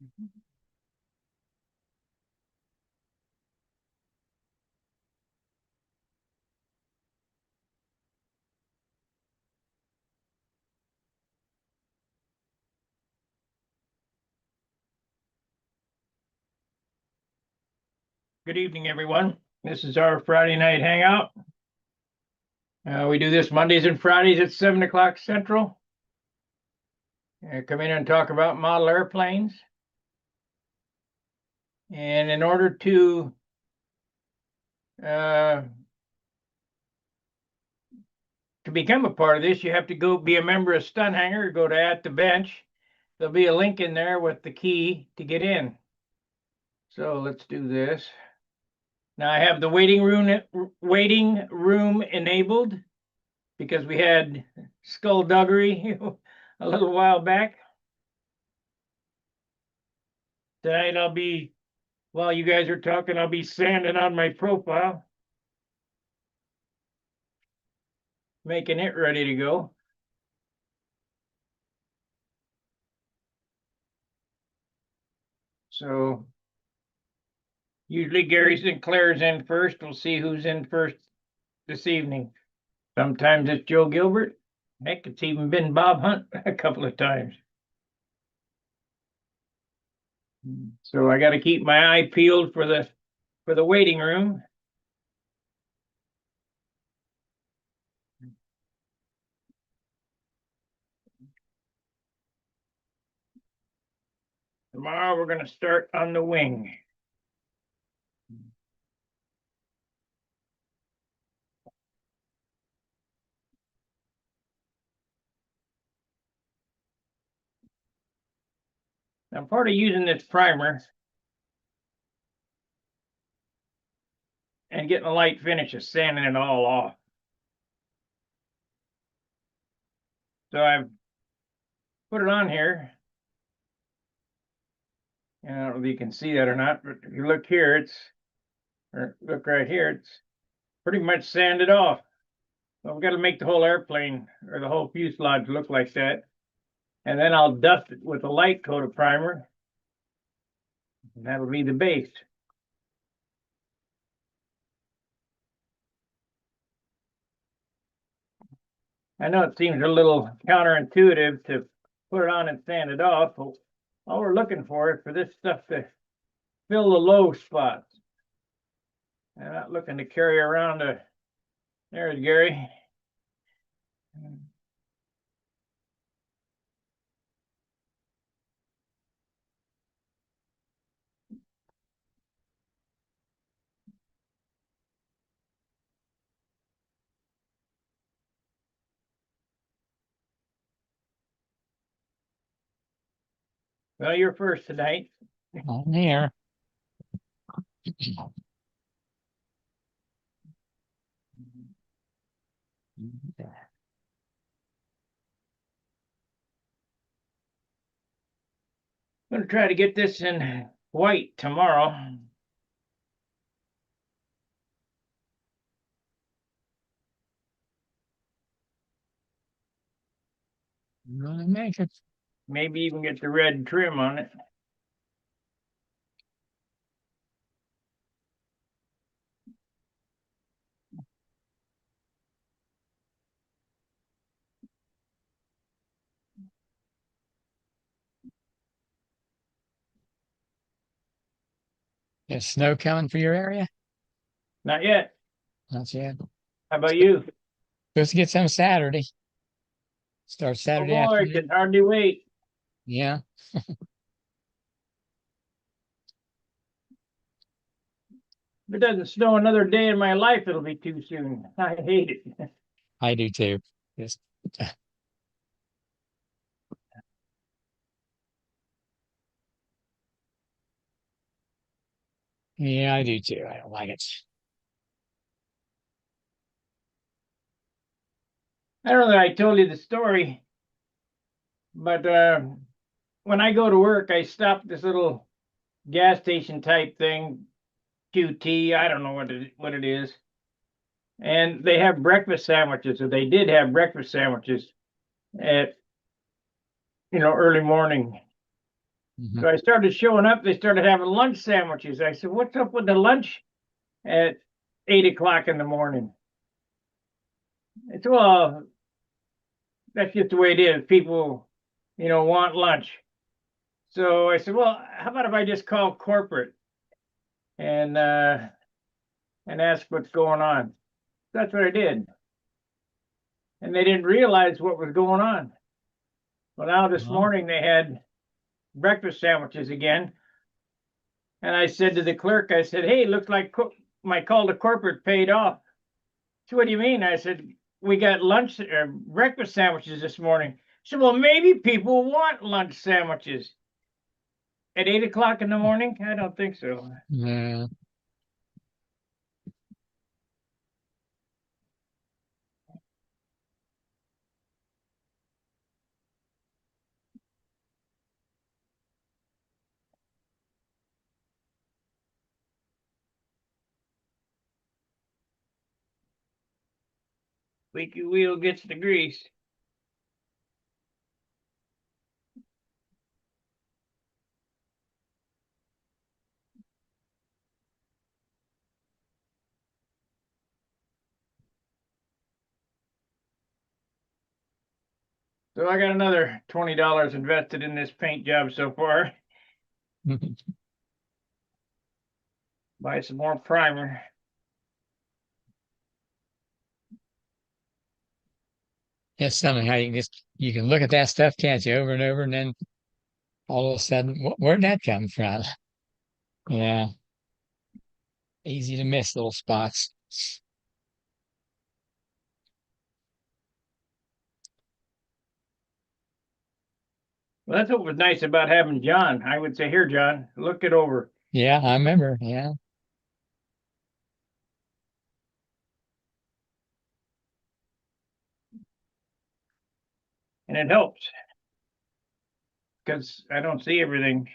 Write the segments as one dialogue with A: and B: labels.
A: Good evening, everyone. This is our Friday night hangout. We do this Mondays and Fridays at 7 o'clock Central. Come in and talk about model airplanes. And in order to become a part of this, you have to go be a member of Stunt Hangar. Go to At the Bench. There'll be a link in there with the key to get in. So let's do this. Now I have the waiting room enabled because we had skullduggery a little while back. Tonight while you guys are talking, I'll be sanding on my profile, making it ready to go. So usually Gary Sinclair's in first. We'll see who's in first this evening. Sometimes it's Joe Gilbert. Heck, it's even been Bob Hunt a couple of times. So I got to keep my eye peeled for the waiting room. Tomorrow we're going to start on the wing. Now, part of using this primer and getting a light finish is sanding it all off. So I've put it on here. And I don't know if you can see that or not, but if you look here, look right here, it's pretty much sanded off. Well, we've got to make the whole airplane or the whole fuselage look like that. And then I'll dust it with a light coat of primer. And that'll be the base. I know it seems a little counterintuitive to put it on and sand it off, but all we're looking for is for this stuff to fill the low spots. I'm not looking to carry around there's Gary. Well, you're first tonight.
B: I'm here.
A: I'm going to try to get this in white tomorrow.
B: Really make it.
A: Maybe even get the red trim on it.
B: Is snow coming for your area?
A: Not yet.
B: Not yet.
A: How about you?
B: Supposed to get some Saturday. Start
A: Oh
B: Saturday
A: boy, I
B: afternoon.
A: can hardly wait.
B: Yeah.
A: If it doesn't snow another day in my life, it'll be too soon. I hate it.
B: I do too. Just yeah, I do too. I don't like it.
A: I don't know that I told you the story, but when I go to work, I stop at this little gas station type thing, QT. I don't know what it is, and they have breakfast sandwiches, or they did have breakfast sandwiches at early morning.
B: Mhm.
A: So I started showing up. They started having lunch sandwiches. I said, "What's up with the lunch at 8 o'clock in the morning?" It's well, that's just the way it is. People, want lunch. So I said, "Well, how about if I just call corporate and uh, and ask what's going on?" That's what I did, and they didn't realize what was going on. Well, now this
B: Oh,
A: morning they had breakfast sandwiches again, and I said to the clerk, I said, "Hey, looks like my call to corporate paid off." So what do you mean? I said, "We got lunch or breakfast sandwiches this morning." She said, "Well, maybe people want lunch sandwiches at 8 o'clock in the morning." I don't think so.
B: yeah.
A: Squeaky wheel gets the grease. So I got another $20 invested in this paint job so far. Buy some more primer.
B: It's something how you can look at that stuff, can't you, over and over, and then all of a sudden, where'd that come from? Yeah, easy to miss little spots.
A: Well, that's what was nice about having John. I would say, "Here, John, look it over,"
B: Yeah, I remember. Yeah,
A: and it helps because I don't see everything,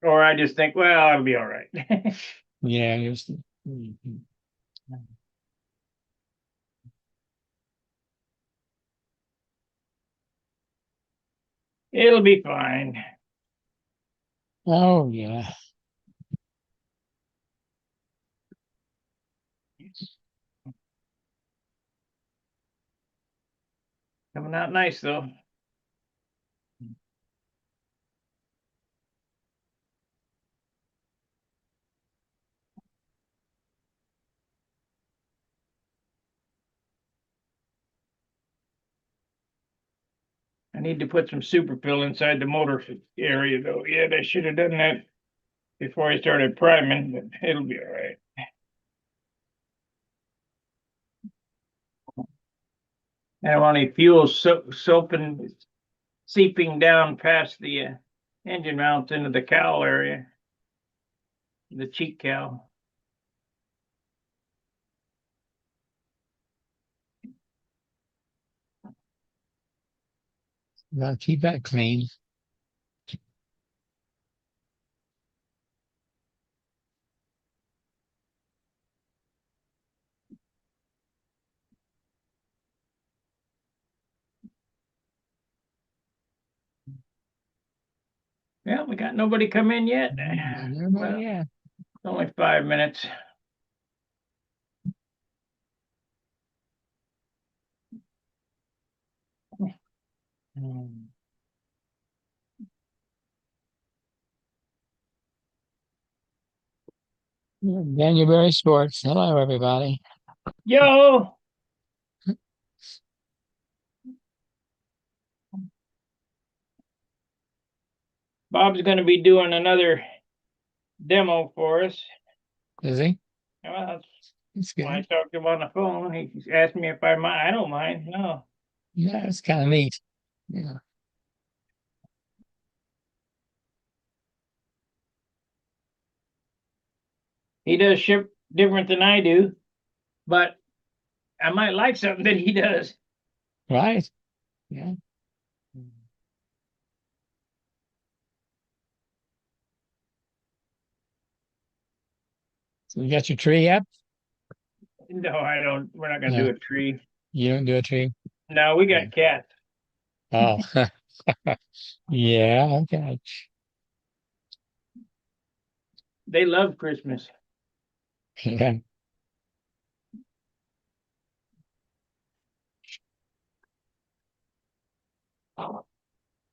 A: or I just think, "Well, I'll be all right."
B: yeah. It was, mhm.
A: It'll be fine.
B: Oh yeah.
A: Coming out nice though. I need to put some super fill inside the motor area though. Yeah, I should have done that before I started priming, but it'll be all right. I don't want any fuel soaping, seeping down past the engine mounts into the cowl area, the cheek cowl.
B: Gotta keep that clean.
A: Yeah, we got nobody come in yet.
B: Everybody,
A: Well,
B: yeah.
A: it's only 5 minutes.
B: January sports. Hello, everybody.
A: Yo, Bob's going to be doing another demo for us.
B: Is he?
A: Well, that's
B: It's
A: when I
B: good.
A: talked to him on the phone. He asked me if I mind. I don't mind. No,
B: Yeah, it's kind of neat. Yeah.
A: he does ship different than I do, but I might like something that he does.
B: Right. Yeah. So you got your tree up?
A: No, I don't. We're not going to
B: No,
A: do a tree.
B: you don't do a tree.
A: No, we
B: Yeah.
A: got cats.
B: Oh, Yeah, okay.
A: They love Christmas.
B: Yeah.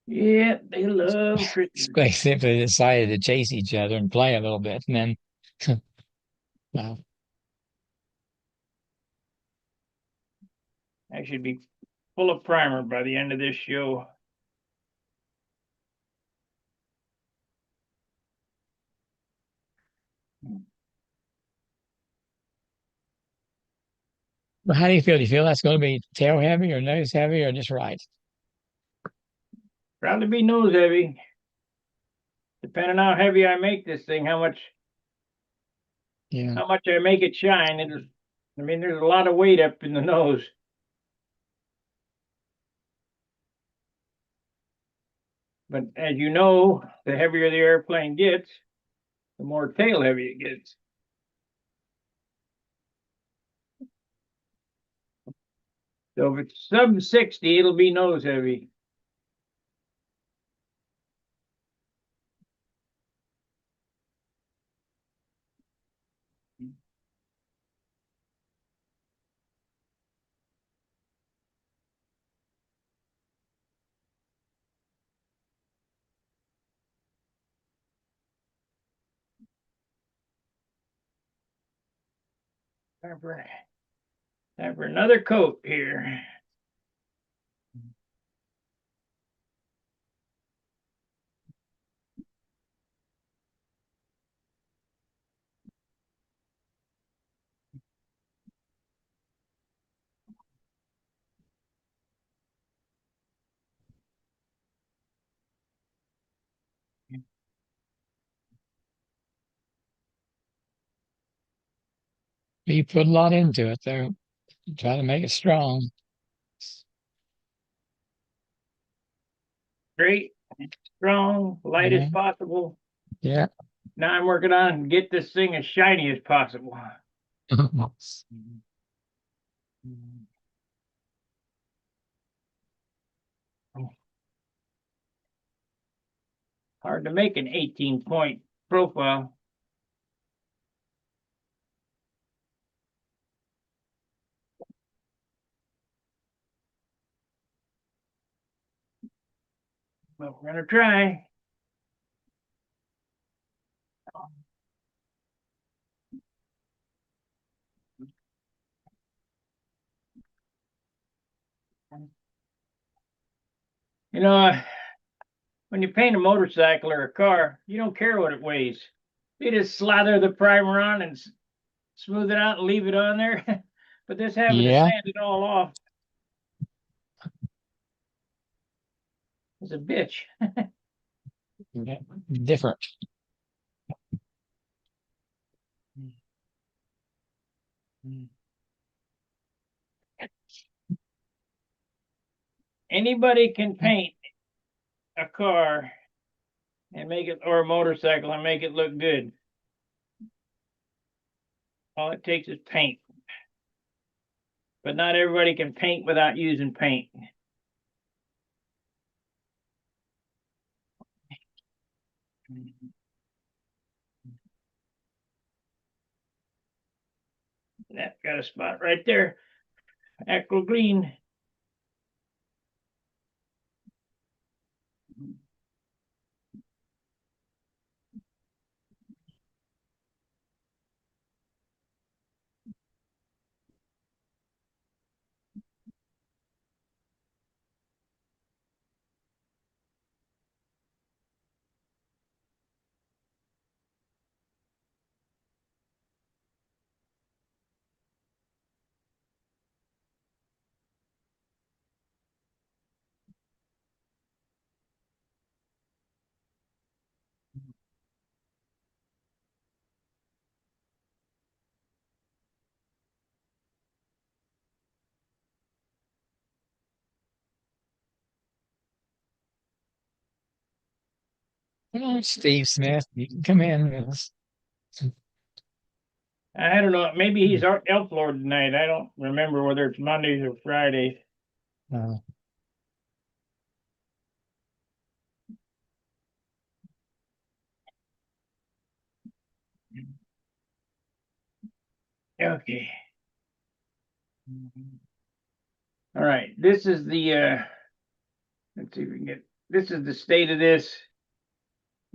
A: Yeah, they love Christmas.
B: They simply decided to chase each other and play a little bit, and then well,
A: I should be full of primer by the end of this show.
B: but how do you feel? Do you feel that's going to be tail heavy or nose heavy or just right?
A: Probably be nose heavy, depending on how heavy I make this thing,
B: Yeah.
A: how much I make it shine. I mean, there's a lot of weight up in the nose. But as you know, the heavier the airplane gets, the more tail heavy it gets. So if it's sub 60, it'll be nose heavy. Time for, time for another coat here.
B: You put a lot into it, though. You try to make it strong.
A: Straight, strong, light as
B: Yeah.
A: possible.
B: Yeah.
A: Now I'm working on get this thing as shiny as possible. Hard to make an 18-point profile. But we're gonna try. You know, when you paint a motorcycle or a car, you don't care what it weighs. You just slather the primer on and smooth it out and leave it on there. But this having to
B: Yeah.
A: sand it all off is a bitch.
B: Yeah. Different.
A: Anybody can paint a car and make it, or a motorcycle and make it look good. All it takes is paint. But not everybody can paint without using paint. That got a spot right there. Aqua green.
B: Well, Steve Smith, you can come in with us.
A: I don't know. Maybe he's our elf lord tonight. I don't remember whether it's Mondays or Fridays.
B: Uh,
A: Okay. All right. This is the let's see if we can get this is the state of this.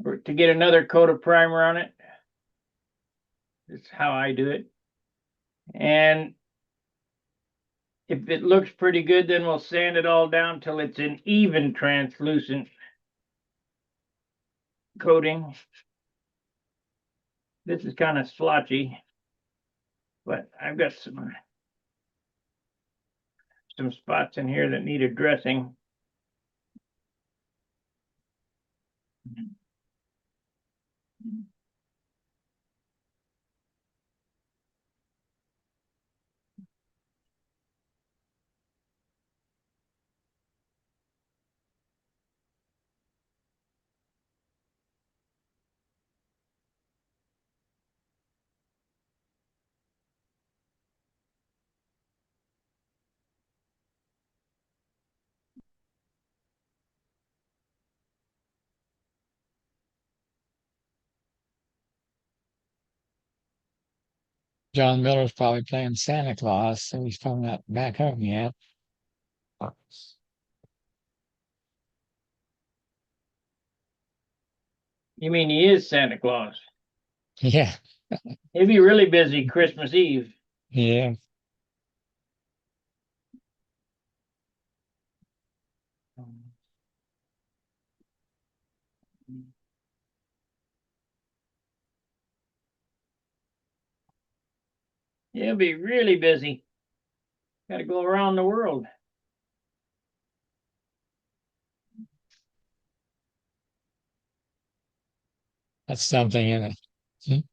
A: To get another coat of primer on it. This is how I do it. And if it looks pretty good, then we'll sand it all down till it's an even translucent coating. This is kind of splotchy, but I've got some spots in here that need addressing.
B: John Miller's probably playing Santa Claus, so he's probably not back home yet.
A: You mean he is Santa Claus?
B: Yeah,
A: He'd be really busy Christmas Eve.
B: yeah.
A: He'll be really busy. Got to go around the world.
B: That's something in it.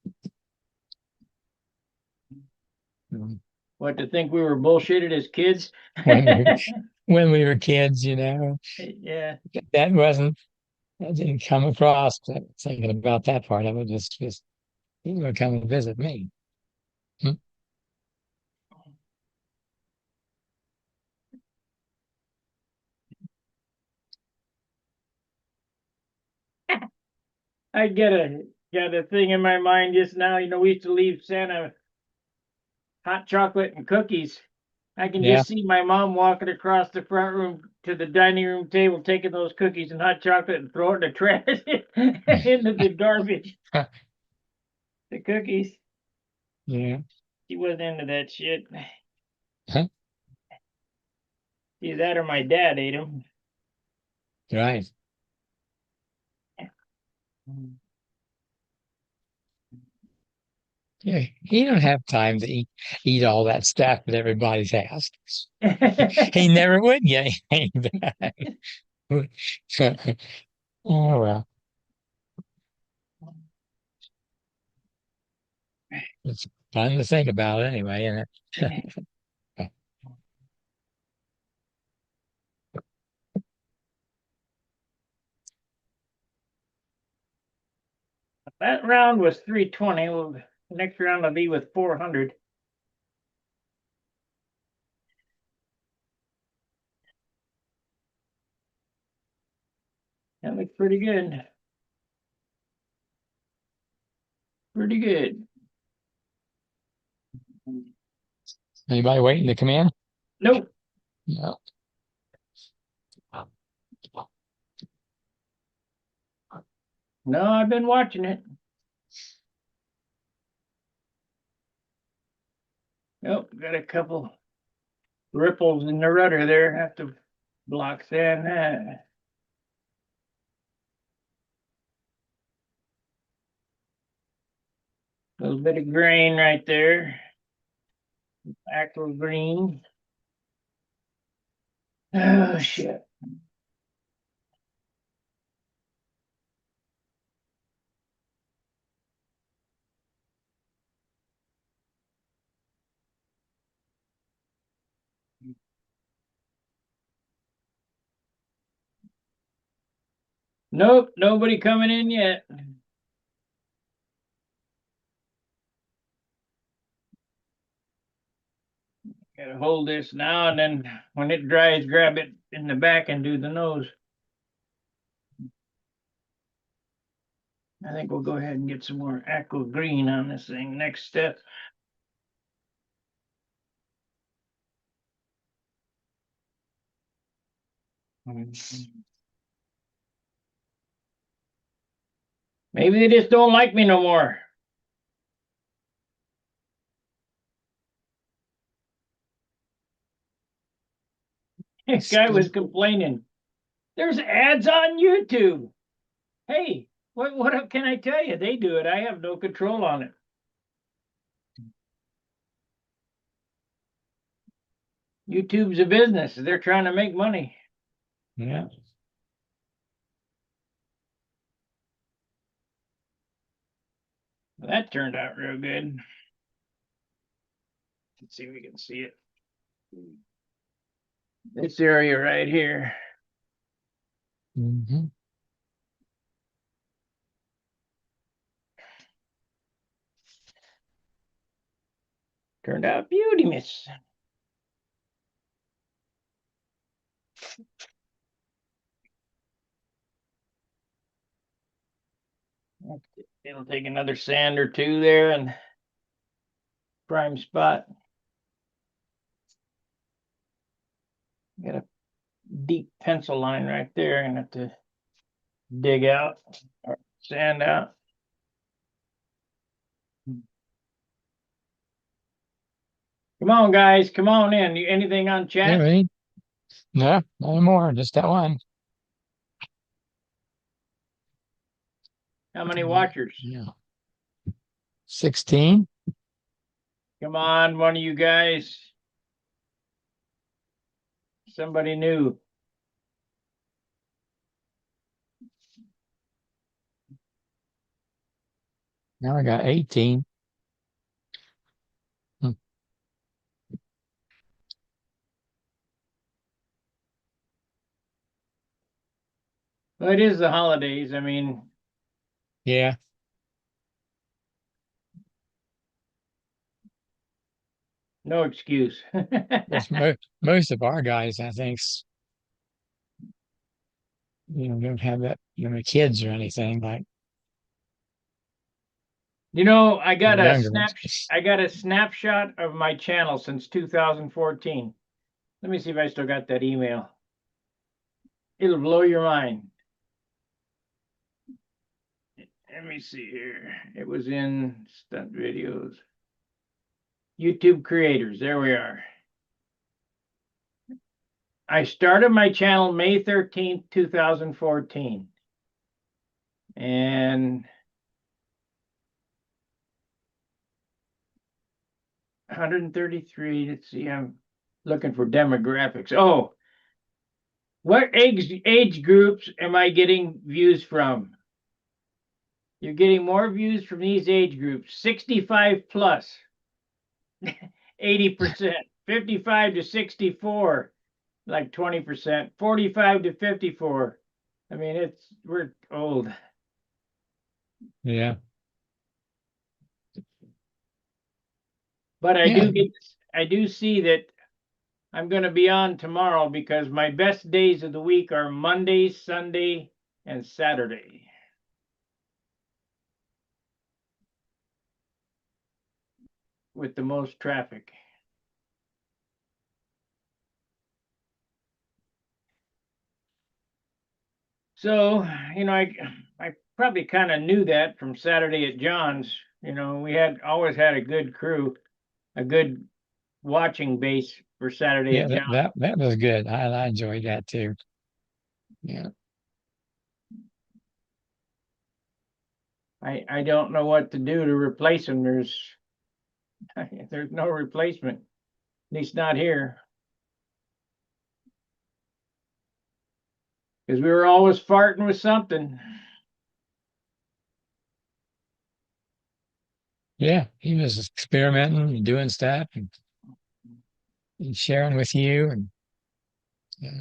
B: Hmm.
A: What, to think we were bullshitted as kids?
B: When we when we were kids,
A: Yeah.
B: that didn't come across. But thinking about that part of it, just he would come and visit me. Hmm.
A: I got a thing in my mind just now. We used to leave Santa hot chocolate and cookies. I can
B: Yeah,
A: just see my mom walking across the front room to the dining room table, taking those cookies and hot chocolate and throwing the trash into the garbage. The cookies.
B: yeah.
A: She wasn't into that shit.
B: Huh?
A: Either that or my dad ate them.
B: Right. Yeah, he don't have time to eat all that stuff that everybody's asked. He never would get anything back. Oh well, it's fun to think about anyway, isn't it?
A: That round was 320. Well, the next round will be with 400. That looks pretty good. Pretty good.
B: Anybody waiting to come in?
A: Nope.
B: No.
A: No, I've been watching it. Nope. Got a couple ripples in the rudder there. Have to block sand that. A little bit of grain right there. Actual green. Oh shit. Nope, nobody coming in yet. Gotta hold this now, and then when it dries, grab it in the back and do the nose. I think we'll go ahead and get some more aqua green on this thing. Next step. Maybe they just don't like me no more. This guy was complaining. There's ads on YouTube. Hey, what can I tell you? They do it. I have no control on it. YouTube's a business. They're trying to make money.
B: Yeah.
A: That turned out real good. Let's see if we can see it. This area right here.
B: Mm-hmm.
A: Turned out beautimous. It'll take another sand or two there and prime spot. Got a deep pencil line right there. I'm gonna have to dig out or sand out. Come on, guys. Come on in. Anything on
B: Yeah,
A: chat?
B: right. No, no more. Just that one.
A: How many watchers?
B: Yeah. 16.
A: Come on, one of you guys. Somebody new.
B: Now I got 18. Hmm.
A: Well, it is the holidays. I mean,
B: Yeah.
A: no excuse.
B: There's most of our guys, I think, don't have that, kids or anything like
A: I
B: the
A: got a
B: younger ones.
A: snapshot of my channel since 2014. Let me see if I still got that email. It'll blow your mind. Let me see here. It was in stunt videos. YouTube creators. There we are. I started my channel May 13th, 2014. And 133. Let's see, I'm looking for demographics. Oh, what age groups am I getting views from? You're getting more views from these age groups: 65 plus, 80%, 55 to 64, like 20%, 45 to 54. I mean, we're old.
B: Yeah.
A: But
B: Yeah.
A: I do see that I'm going to be on tomorrow because my best days of the week are Monday, Sunday, and Saturday with the most traffic. So, I probably kind of knew that from Saturday at John's. We had always had a good crew, a good watching base for Saturday
B: Yeah,
A: at
B: that,
A: John's.
B: that that was good. I enjoyed that too. Yeah.
A: I don't know what to do to replace them. There's no replacement, at least not here, because we were always farting with something.
B: Yeah, he was experimenting and doing stuff and sharing with you and yeah,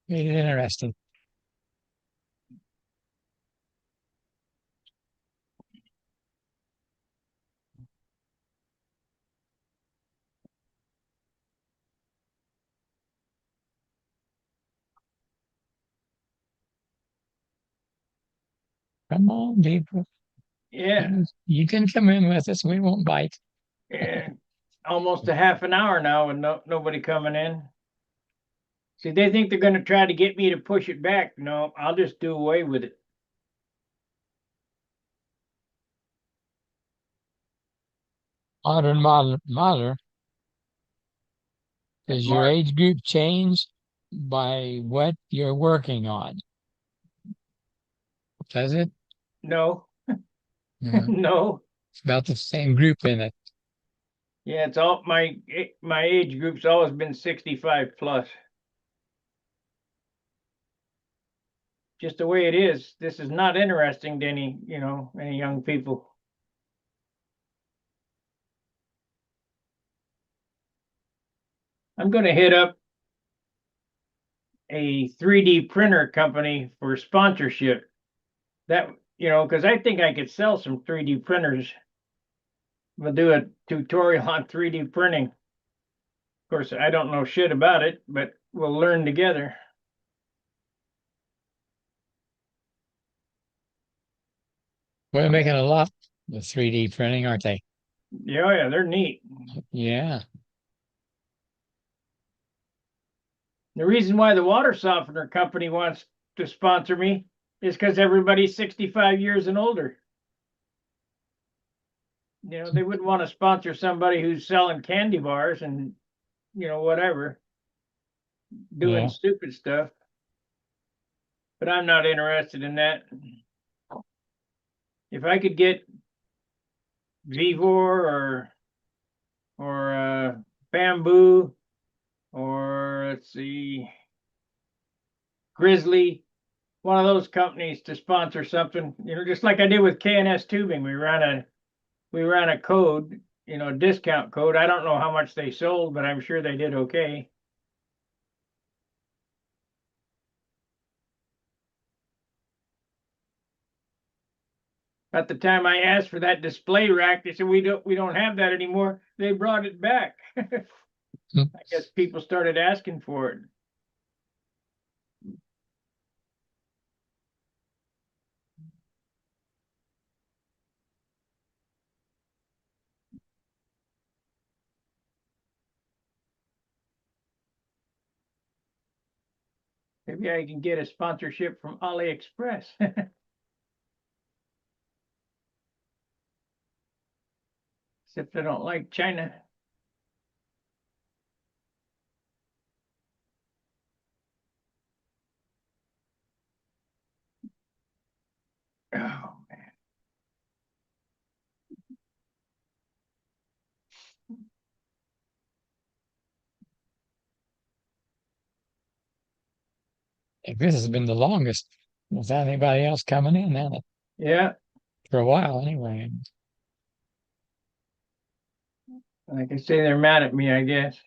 B: made it interesting. Come on, people.
A: Yeah,
B: You can come in with us. We won't bite.
A: yeah. Almost a half an hour now with nobody coming in. See, they think they're going to try to get me to push it back. No, I'll just do away with it.
B: Modern modeler. Does your
A: Mark,
B: age group change by what you're working on? Does it?
A: no,
B: Yeah.
A: no.
B: It's about the same group in it.
A: Yeah, it's all my age group's always been 65 plus. Just the way it is. This is not interesting to any young people. I'm going to hit up a 3D printer company for sponsorship. That, because I think I could sell some 3D printers. We'll do a tutorial on 3D printing. Of course, I don't know shit about it, but we'll learn together.
B: We're making a lot with 3D printing, aren't they?
A: Yeah, oh yeah, they're neat.
B: Yeah.
A: The reason why the water softener company wants to sponsor me is because everybody's 65 years and older. They wouldn't want to sponsor somebody who's selling candy bars and, whatever, doing
B: Yeah.
A: stupid stuff. But I'm not interested in that. If I could get Vivor or Bamboo or let's see, Grizzly, one of those companies to sponsor something, just like I did with K&S Tubing. We ran a code, a discount code. I don't know how much they sold, but I'm sure they did okay. At the time I asked for that display rack, they said we don't have that anymore. They brought it back.
B: Hmm.
A: I guess people started asking for it. Maybe I can get a sponsorship from AliExpress. Except I don't like China. Oh man.
B: This has been the longest without anybody else coming in, hasn't it?
A: Yeah,
B: For a while, anyway.
A: like I say, they're mad at me, I guess.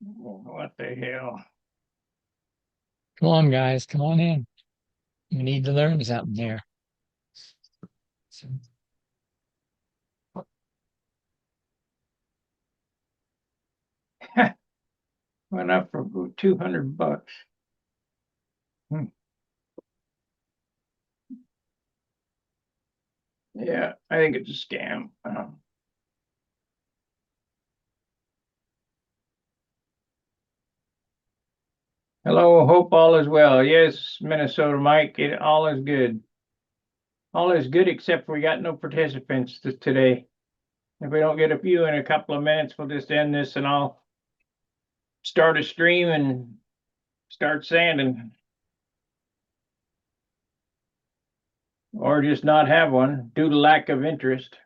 A: What the hell?
B: Come on, guys. Come on in. We need to learn something here.
A: Went up for about $200. Hmm. Yeah, I think it's a scam. Hello, hope all is well. Yes, Minnesota Mike, all is good. All is good except we got no participants today. If we don't get a few in a couple of minutes, we'll just end this and I'll start a stream and start sanding. Or just not have one due to lack of interest.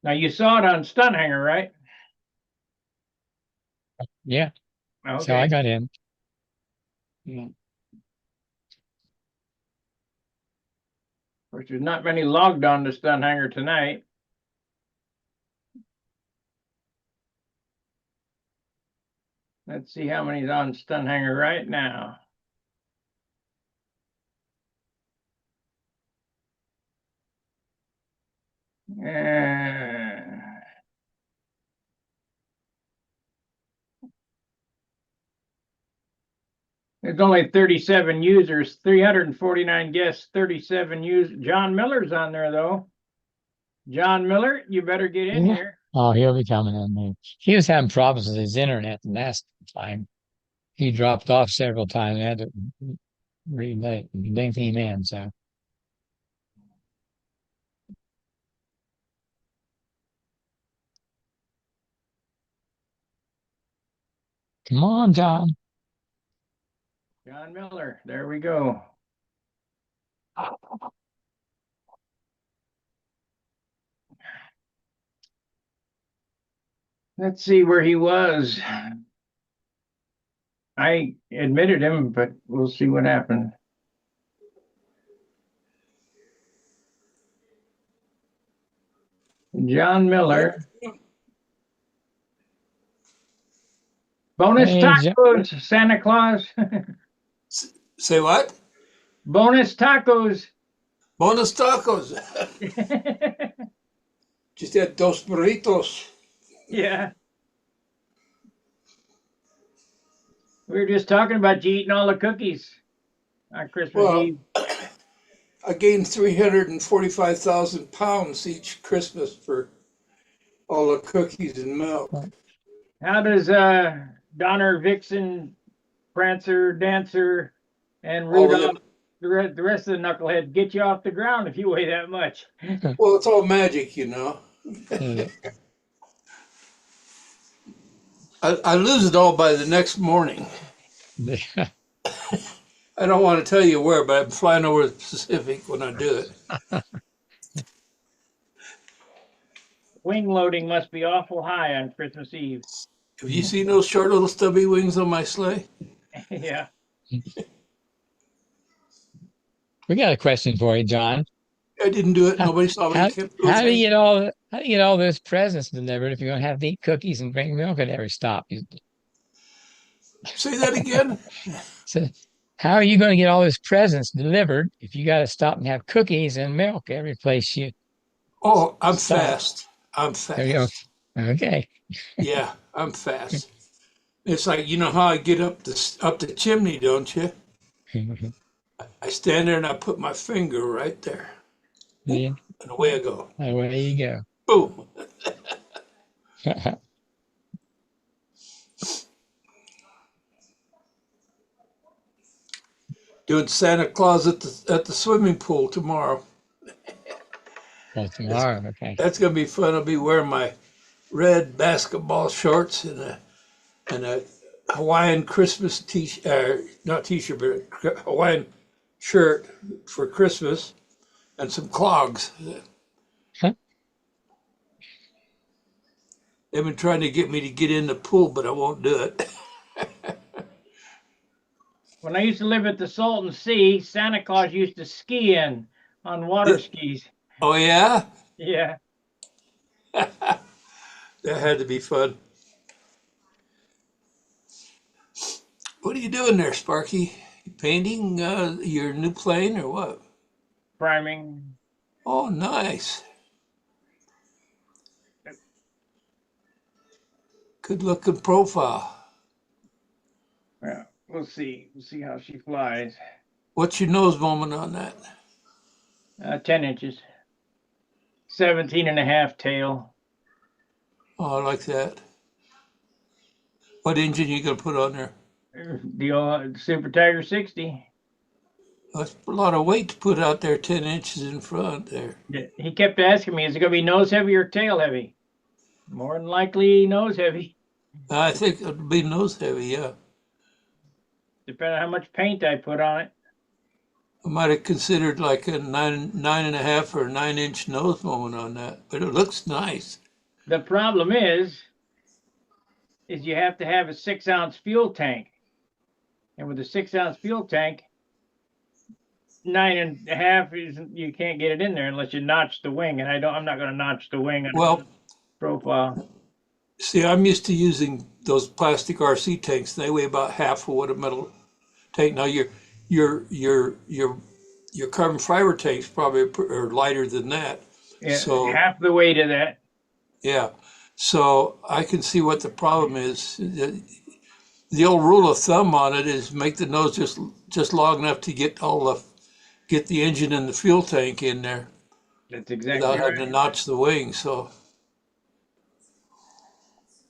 A: Now you saw it on Stunt Hangar, right?
B: Yeah. So I
A: Okay.
B: got in. Yeah.
A: Of course, there's not many logged on to Stunt Hangar tonight. Let's see how many's on Stunt Hangar right now. There's only 37 users, 349 guests, 37 users. John Miller's on there though. John Miller, you better get in
B: Yeah.
A: here.
B: Oh, he'll be coming in there. He was having problems with his internet the last time. He dropped off several times. I had to link him in. So come on, John.
A: John Miller, there we go. Let's see where he was. I admitted him, but we'll see what happened. John Miller. Bonus
B: Hey, John.
A: tacos, Santa Claus.
C: Say what?
A: Bonus tacos.
C: Bonus tacos. Just had dos burritos.
A: Yeah. We were just talking about you eating all the cookies on Christmas
C: Well,
A: Eve.
C: I gained 345,000 pounds each Christmas for all the cookies and milk.
A: How does Donner, Vixen, Prancer, Dancer, and
C: All of
A: Rudolph,
C: them.
A: the rest of the knuckleheads, get you off the ground if you weigh that much?
C: Well, it's all magic, you know.
B: Yeah.
C: I lose it all by the next morning. I don't want to tell you where, but I'm flying over the Pacific when I do it.
A: Wing loading must be awful high on Christmas Eve.
C: Have you seen those short little stubby wings on my sleigh?
A: Yeah.
B: We got a question for you, John.
C: I didn't do it.
B: How
C: Nobody saw me.
B: how,
C: Kept
B: how do
C: those.
B: you get how do you get all those presents delivered if you're gonna have to eat cookies and drink milk at every stop?
C: Say that again.
B: So how are you going to get all those presents delivered if you got to stop and have cookies and milk every place you
C: Oh, I'm
B: stop?
C: fast. I'm
B: There you go.
C: fast.
B: Okay.
C: Yeah, I'm fast. It's like, you know how I get up the chimney, don't you? I stand there and I put my finger right there,
B: Yeah,
C: and away I go.
B: away you go.
C: Boom. Doing Santa Claus at the swimming pool tomorrow.
B: Well,
C: That's,
B: tomorrow, okay.
C: that's gonna be fun. I'll be wearing my red basketball shorts and a Hawaiian Christmas not t-shirt, but Hawaiian shirt for Christmas, and some clogs.
B: Huh?
C: They've been trying to get me to get in the pool, but I won't do it.
A: When I used to live at the Salton Sea, Santa Claus used to ski in on water skis.
C: Oh yeah,
A: Yeah.
C: that had to be fun. What are you doing there, Sparky? You painting your new plane or what?
A: Priming.
C: Oh, nice. Good looking profile.
A: Yeah, we'll see. We'll see how she flies.
C: What's your nose moment on that?
A: 10 inches. 17 and a half tail.
C: Oh, I like that. What engine you gonna put on there?
A: The old Super Tiger 60.
C: That's a lot of weight to put out there 10 inches in front there.
A: He kept asking me, is it going to be nose heavy or tail heavy? More than likely nose heavy,
C: I think it'll be nose heavy, yeah.
A: depending on how much paint I put on it.
C: I might have considered like a nine and a half or 9 inch nose moment on that, but it looks nice.
A: The problem is you have to have a 6-ounce fuel tank. And with a 6-ounce fuel tank, 9.5 is you can't get it in there unless you notch the wing. And I'm not going to notch the wing on
C: Well,
A: profile.
C: See, I'm used to using those plastic RC tanks. They weigh about half of what a metal tank. Now your your your your carbon fiber tanks probably are lighter than that.
A: Yeah,
C: So
A: half the weight of that.
C: yeah, so I can see what the problem is. The old rule of thumb on it is make the nose just long enough to get the engine and the fuel tank in there
A: That's exactly
C: without having to
A: right.
C: notch the wing. So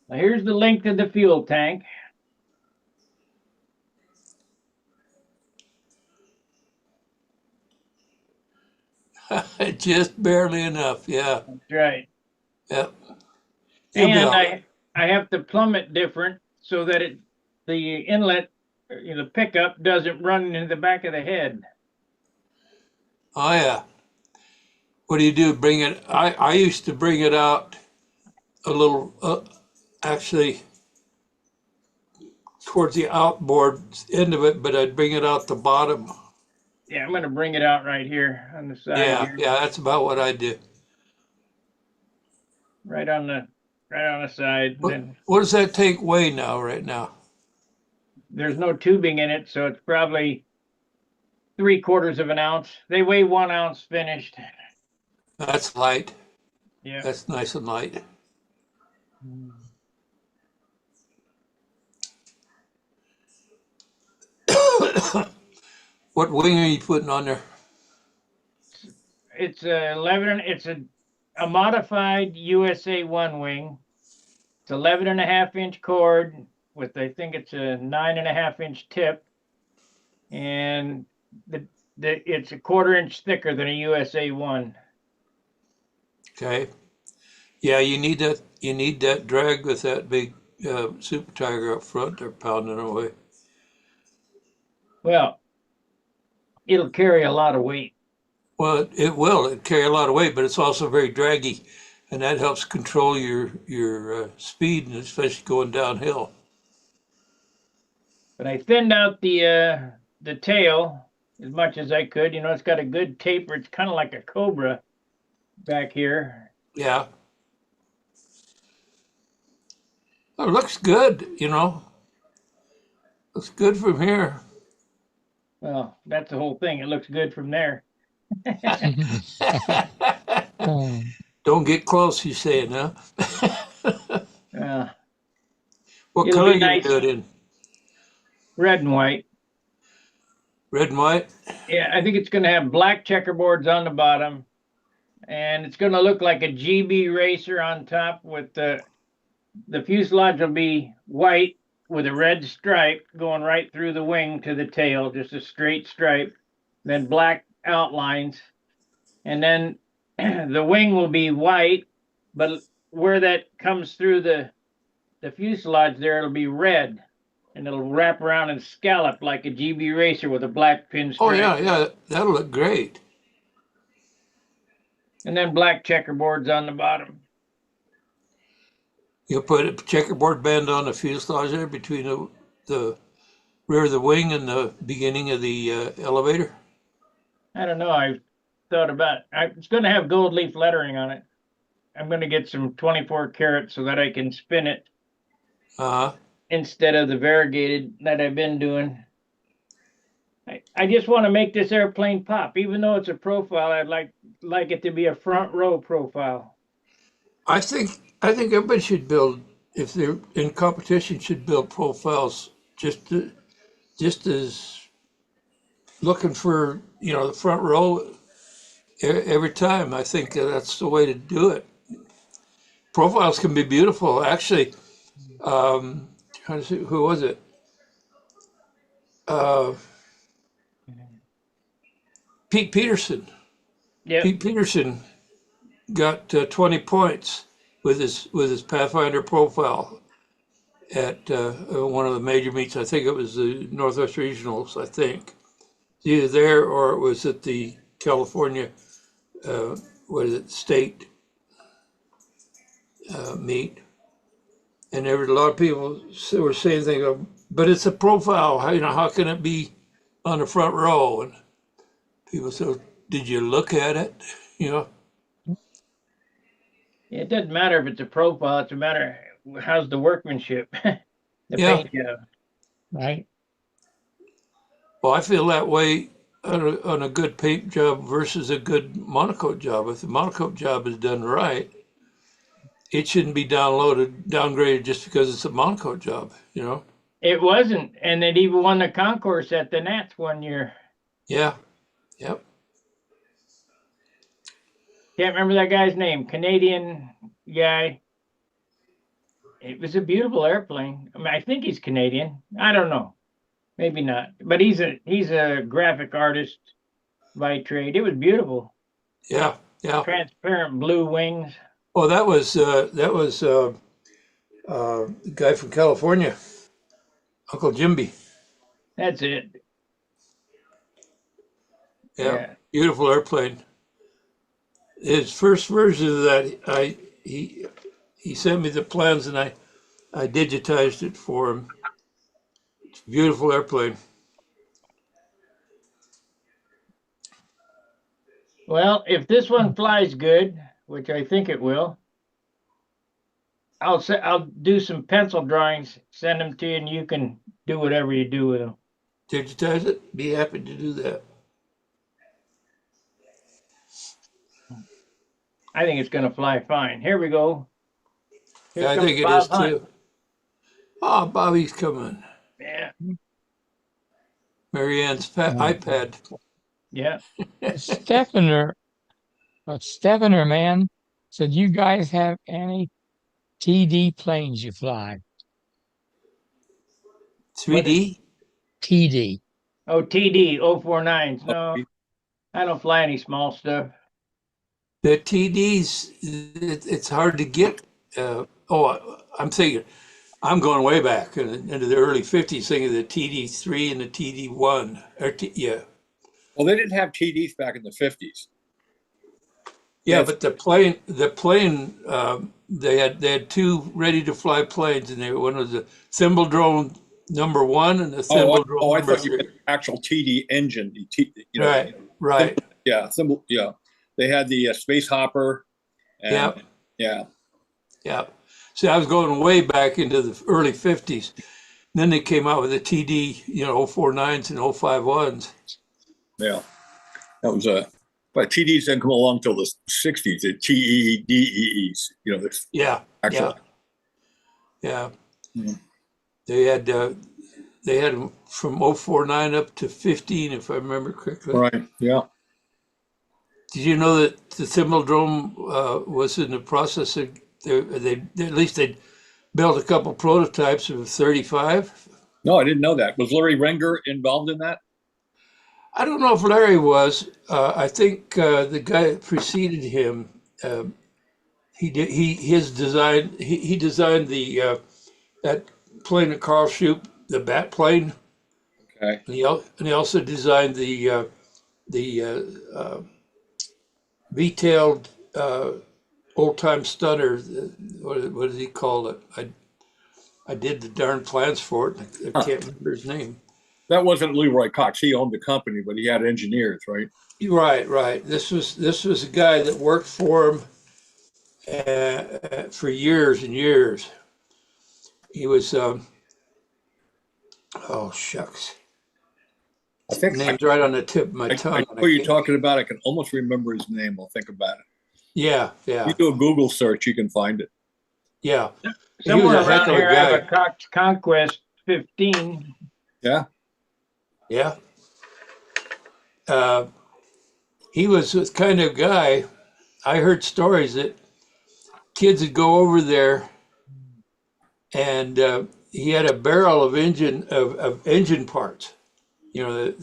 A: Now here's the length of the fuel tank.
C: just barely enough. Yeah,
A: That's right.
C: yeah. You'll be
A: And
C: all right.
A: I have to plumb it different so that the inlet, the pickup doesn't run into the back of the head.
C: Oh yeah. What do? Bring it? I used to bring it out a little, actually towards the outboard end of it, but I'd bring it out the bottom.
A: Yeah, I'm going to bring it out right here on the side
C: Yeah,
A: here,
C: yeah, that's about what I do.
A: right on the side. And
C: What
A: then
C: what does that tank weigh now, right now?
A: there's no tubing in it, so it's probably 3/4 of an ounce. They weigh 1 ounce finished.
C: That's light.
A: Yeah.
C: That's nice and light. What wing are you putting on there?
A: It's a 11. It's a modified USA one wing. It's 11.5 inch cord with, I think it's a 9.5 inch tip, and it's a 1/4 inch thicker than a USA one.
C: Okay. Yeah, you need that. You need that drag with that big Super Tiger up front. They're pounding away.
A: Well, it'll carry a lot of weight.
C: Well, it will. It carry a lot of weight, but it's also very draggy, and that helps control your speed, and especially going downhill.
A: But I thinned out the tail as much as I could. It's got a good taper. It's kind of like a Cobra back here.
C: Yeah, it looks good. Looks good from here.
A: Well, that's the whole thing. It looks good from there.
B: Oh,
C: Don't get close, you saying, huh?
A: Uh,
C: What
A: it'll
C: color
A: be
C: you gonna
A: nice,
C: do it in?
A: red and white.
C: Red and white?
A: Yeah, I think it's going to have black checkerboards on the bottom, and it's going to look like a GB racer on top with the fuselage will be white with a red stripe going right through the wing to the tail, just a straight stripe, then black outlines, and then the wing will be white, but where that comes through the fuselage there, it'll be red, and it'll wrap around and scallop like a GB racer with a black
C: Oh
A: pinstripe,
C: yeah, yeah, that'll look great.
A: and then black checkerboards on the bottom.
C: You'll put a checkerboard band on the fuselage there between the rear of the wing and the beginning of the elevator.
A: I don't know. I thought about it's going to have gold leaf lettering on it. I'm going to get some 24 karat so that I can spin it
C: Uh,
A: instead of the variegated that I've been doing. I just want to make this airplane pop. Even though it's a profile, I'd like it to be a front row profile.
C: I think everybody should build, if they're in competition, should build profiles just as looking for the front row every time. I think that's the way to do it. Profiles can be beautiful, actually. Trying to see who was it? Uh, Pete Peterson.
A: Yep.
C: Pete Peterson got 20 points with his Pathfinder profile at one of the major meets. I think it was the Northwest Regionals. I think either there or it was at the California what is it state meet. And there were a lot of people were saying things, but it's a profile. How can it be on the front row? And people said, "Did you look at it?" You know.
A: It doesn't matter if it's a profile. It's a matter how's the workmanship, the
C: Yeah.
A: paint job.
B: right?
C: Well, I feel that way on a good paint job versus a good monocoat job. If the monocoat job is done right, it shouldn't be downgraded just because it's a monocoat job, you know?
A: It wasn't, and it even won the concourse at the Nats one year.
C: Yeah. Yep.
A: Can't remember that guy's name. Canadian guy. It was a beautiful airplane. I mean, I think he's Canadian. I don't know. Maybe not. But he's a graphic artist by trade. It was beautiful.
C: Yeah. Yeah.
A: Transparent blue wings.
C: Oh, that was the guy from California, Uncle Jimby.
A: That's it.
C: Yeah.
A: Yeah.
C: Beautiful airplane. His first version of that, he sent me the plans and I digitized it for him. It's a beautiful airplane.
A: Well, if this one flies good, which I think it will, I'll do some pencil drawings, send them to you, and you can do whatever you do with them.
C: Digitize it. Be happy to do that.
A: I think it's going to fly fine. Here we go. Here
C: Yeah, I
A: comes
C: think it
A: Bob
C: is
A: Hunt.
C: too. Oh, Bobby's coming.
A: Yeah,
C: Marianne's iPad.
A: yeah.
B: Stefaner, Stefaner, man, said you guys have any TD planes you fly?
C: 3D?
B: TD.
A: Oh, TD 049s. No, I don't fly any small stuff.
C: The TDs, it's hard to get. I'm thinking, I'm going way back into the early 50s, thinking of the TD3 and the TD1. Yeah.
D: Well, they didn't have TDs back in the 50s.
C: Yeah,
D: Yes.
C: but the plane, they had two ready to fly planes, and one was the Thimble Drone #1 and the Thimble Drone
D: I
C: number
D: thought you
C: 3.
D: meant actual TD engine.
C: Right, right.
D: Yeah, symbol. Yeah, they had the Space Hopper. And,
C: Yeah.
D: Yeah.
C: Yeah. See, I was going way back into the early 50s. Then they came out with the TD, 049s and 051s.
D: Yeah. That was but TDs didn't come along till the 60s. The TEDEEs. This
C: Yeah.
D: actual.
C: Yeah.
D: Mhm.
C: They had them from 049 up to 15, if I remember correctly.
D: Right. Yeah.
C: Did you know that the Thimbledrome was in the process of they at least they built a couple prototypes of 35?
D: No, I didn't know that. Was Larry Renger involved in that?
C: I don't know if Larry was. I think the guy that preceded him, he designed the that plane that Carl Shoup, the Bat plane,
D: Okay.
C: and he also designed the V-tailed old-time stunner. What does he call it? I did the darn plans for it. I can't remember his name.
D: That wasn't Leroy Cox. He owned the company, but he had engineers, right?
C: Right. This was a guy that worked for him for years and years. He was oh shucks,
D: I think
C: name's right on the tip of my tongue.
D: I know what you're talking about. I can almost remember his name. I'll think about it.
C: Yeah.
D: You do a Google search, you can find it.
C: Yeah. He was
A: Somewhere
C: a heck
A: around
C: of a
A: here, I have
C: guy.
A: a Cox Conquest 15.
D: Yeah.
C: Yeah. He was the kind of guy. I heard stories that kids would go over there, and he had a barrel of engine parts. They're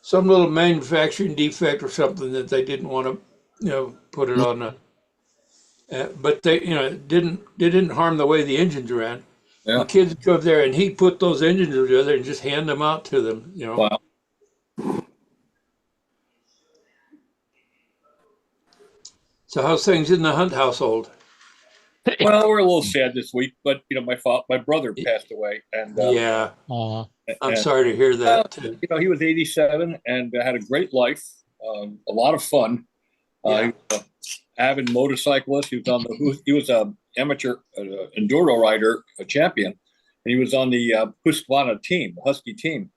C: some little manufacturing defect or something that they didn't want to, put it on the. But it didn't harm the way the engines ran.
D: Yeah.
C: The kids would go up there and he put those engines together and just hand them out to them.
D: Wow.
C: So how's things in the Hunt household?
D: Well, we're a little sad this week, but my brother passed away, and
C: Yeah,
B: Uh,
C: I'm sorry to hear that.
D: he was 87 and had a great life, a lot of fun.
C: Yeah.
D: He was avid motorcyclist. He was a amateur enduro rider, a champion, and he was on the Husqvarna team, the Husky team.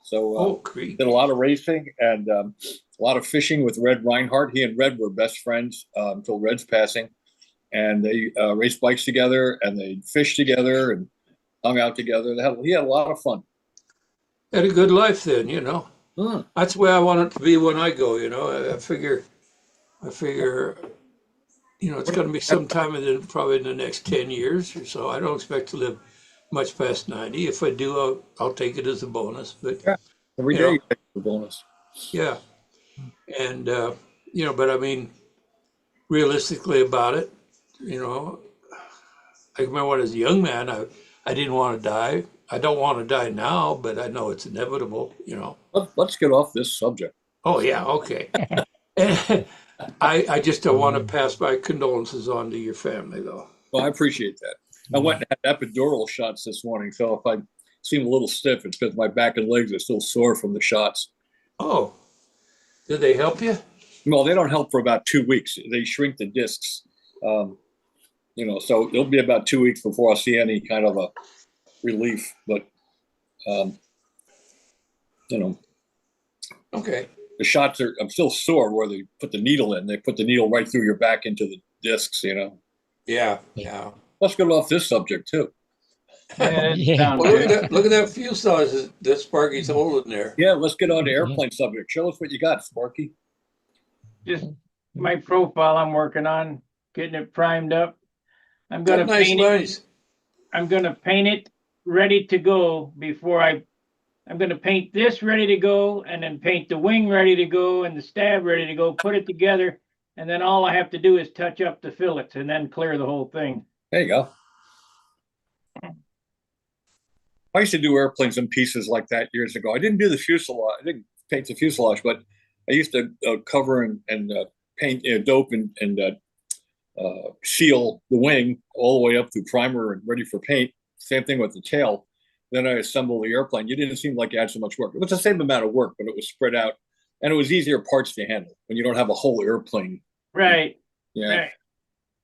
D: So did a lot of racing and a lot of fishing with Red Reinhardt. He and Red were best friends until Red's passing, and they raced bikes together and they fished together and hung out together. He had a lot of fun.
C: Had a good life then, you know. That's the way I want it to be when I go, you know. I figure, you know, it's going to be sometime probably in the next 10 years or so. I don't expect to live much past 90. If I do, I'll take it as a bonus. But
D: yeah, every day you take the bonus.
C: Yeah, and you know, but I mean, realistically about it, you know, I remember when I was a young man, I didn't want to die. I don't want to die now, but I know it's inevitable, you know.
D: Let's get off this subject.
C: Oh yeah, okay. I just don't want to pass my condolences on to your family, though.
D: Well, I appreciate that. I went and had epidural shots this morning, so if I seem a little stiff, it's because my back and legs are still sore from the shots.
C: Oh, did they help you?
D: Well, they don't help for about 2 weeks. They shrink the discs, you know. So it'll be about 2 weeks before I see any kind of a relief. But you know,
C: okay.
D: The shots are. I'm still sore where they put the needle in. They put the needle right through your back into the discs. You know.
C: Yeah.
D: Let's get off this subject too.
B: Yeah.
C: Well, look at that fuselage that Sparky's holding there.
D: Yeah, let's get on to airplane subject. Show us what you got, Sparky.
A: Just my profile I'm working on, getting it primed up. I'm gonna paint it. I'm gonna paint it ready to go before I'm gonna paint this ready to go, and then paint the wing ready to go and the stab ready to go, put it together, and then all I have to do is touch up the fillets and then clear the whole thing.
D: There you go. I used to do airplanes in pieces like that years ago. I didn't do the fuselage. I didn't paint the fuselage, but I used to cover and paint, dope and seal the wing all the way up through primer and ready for paint. Same thing with the tail. Then I assembled the airplane. You didn't seem like you had so much work. It was the same amount of work, but it was spread out, and it was easier parts to handle when you don't have a whole airplane.
A: Right.
D: Yeah.
A: Right.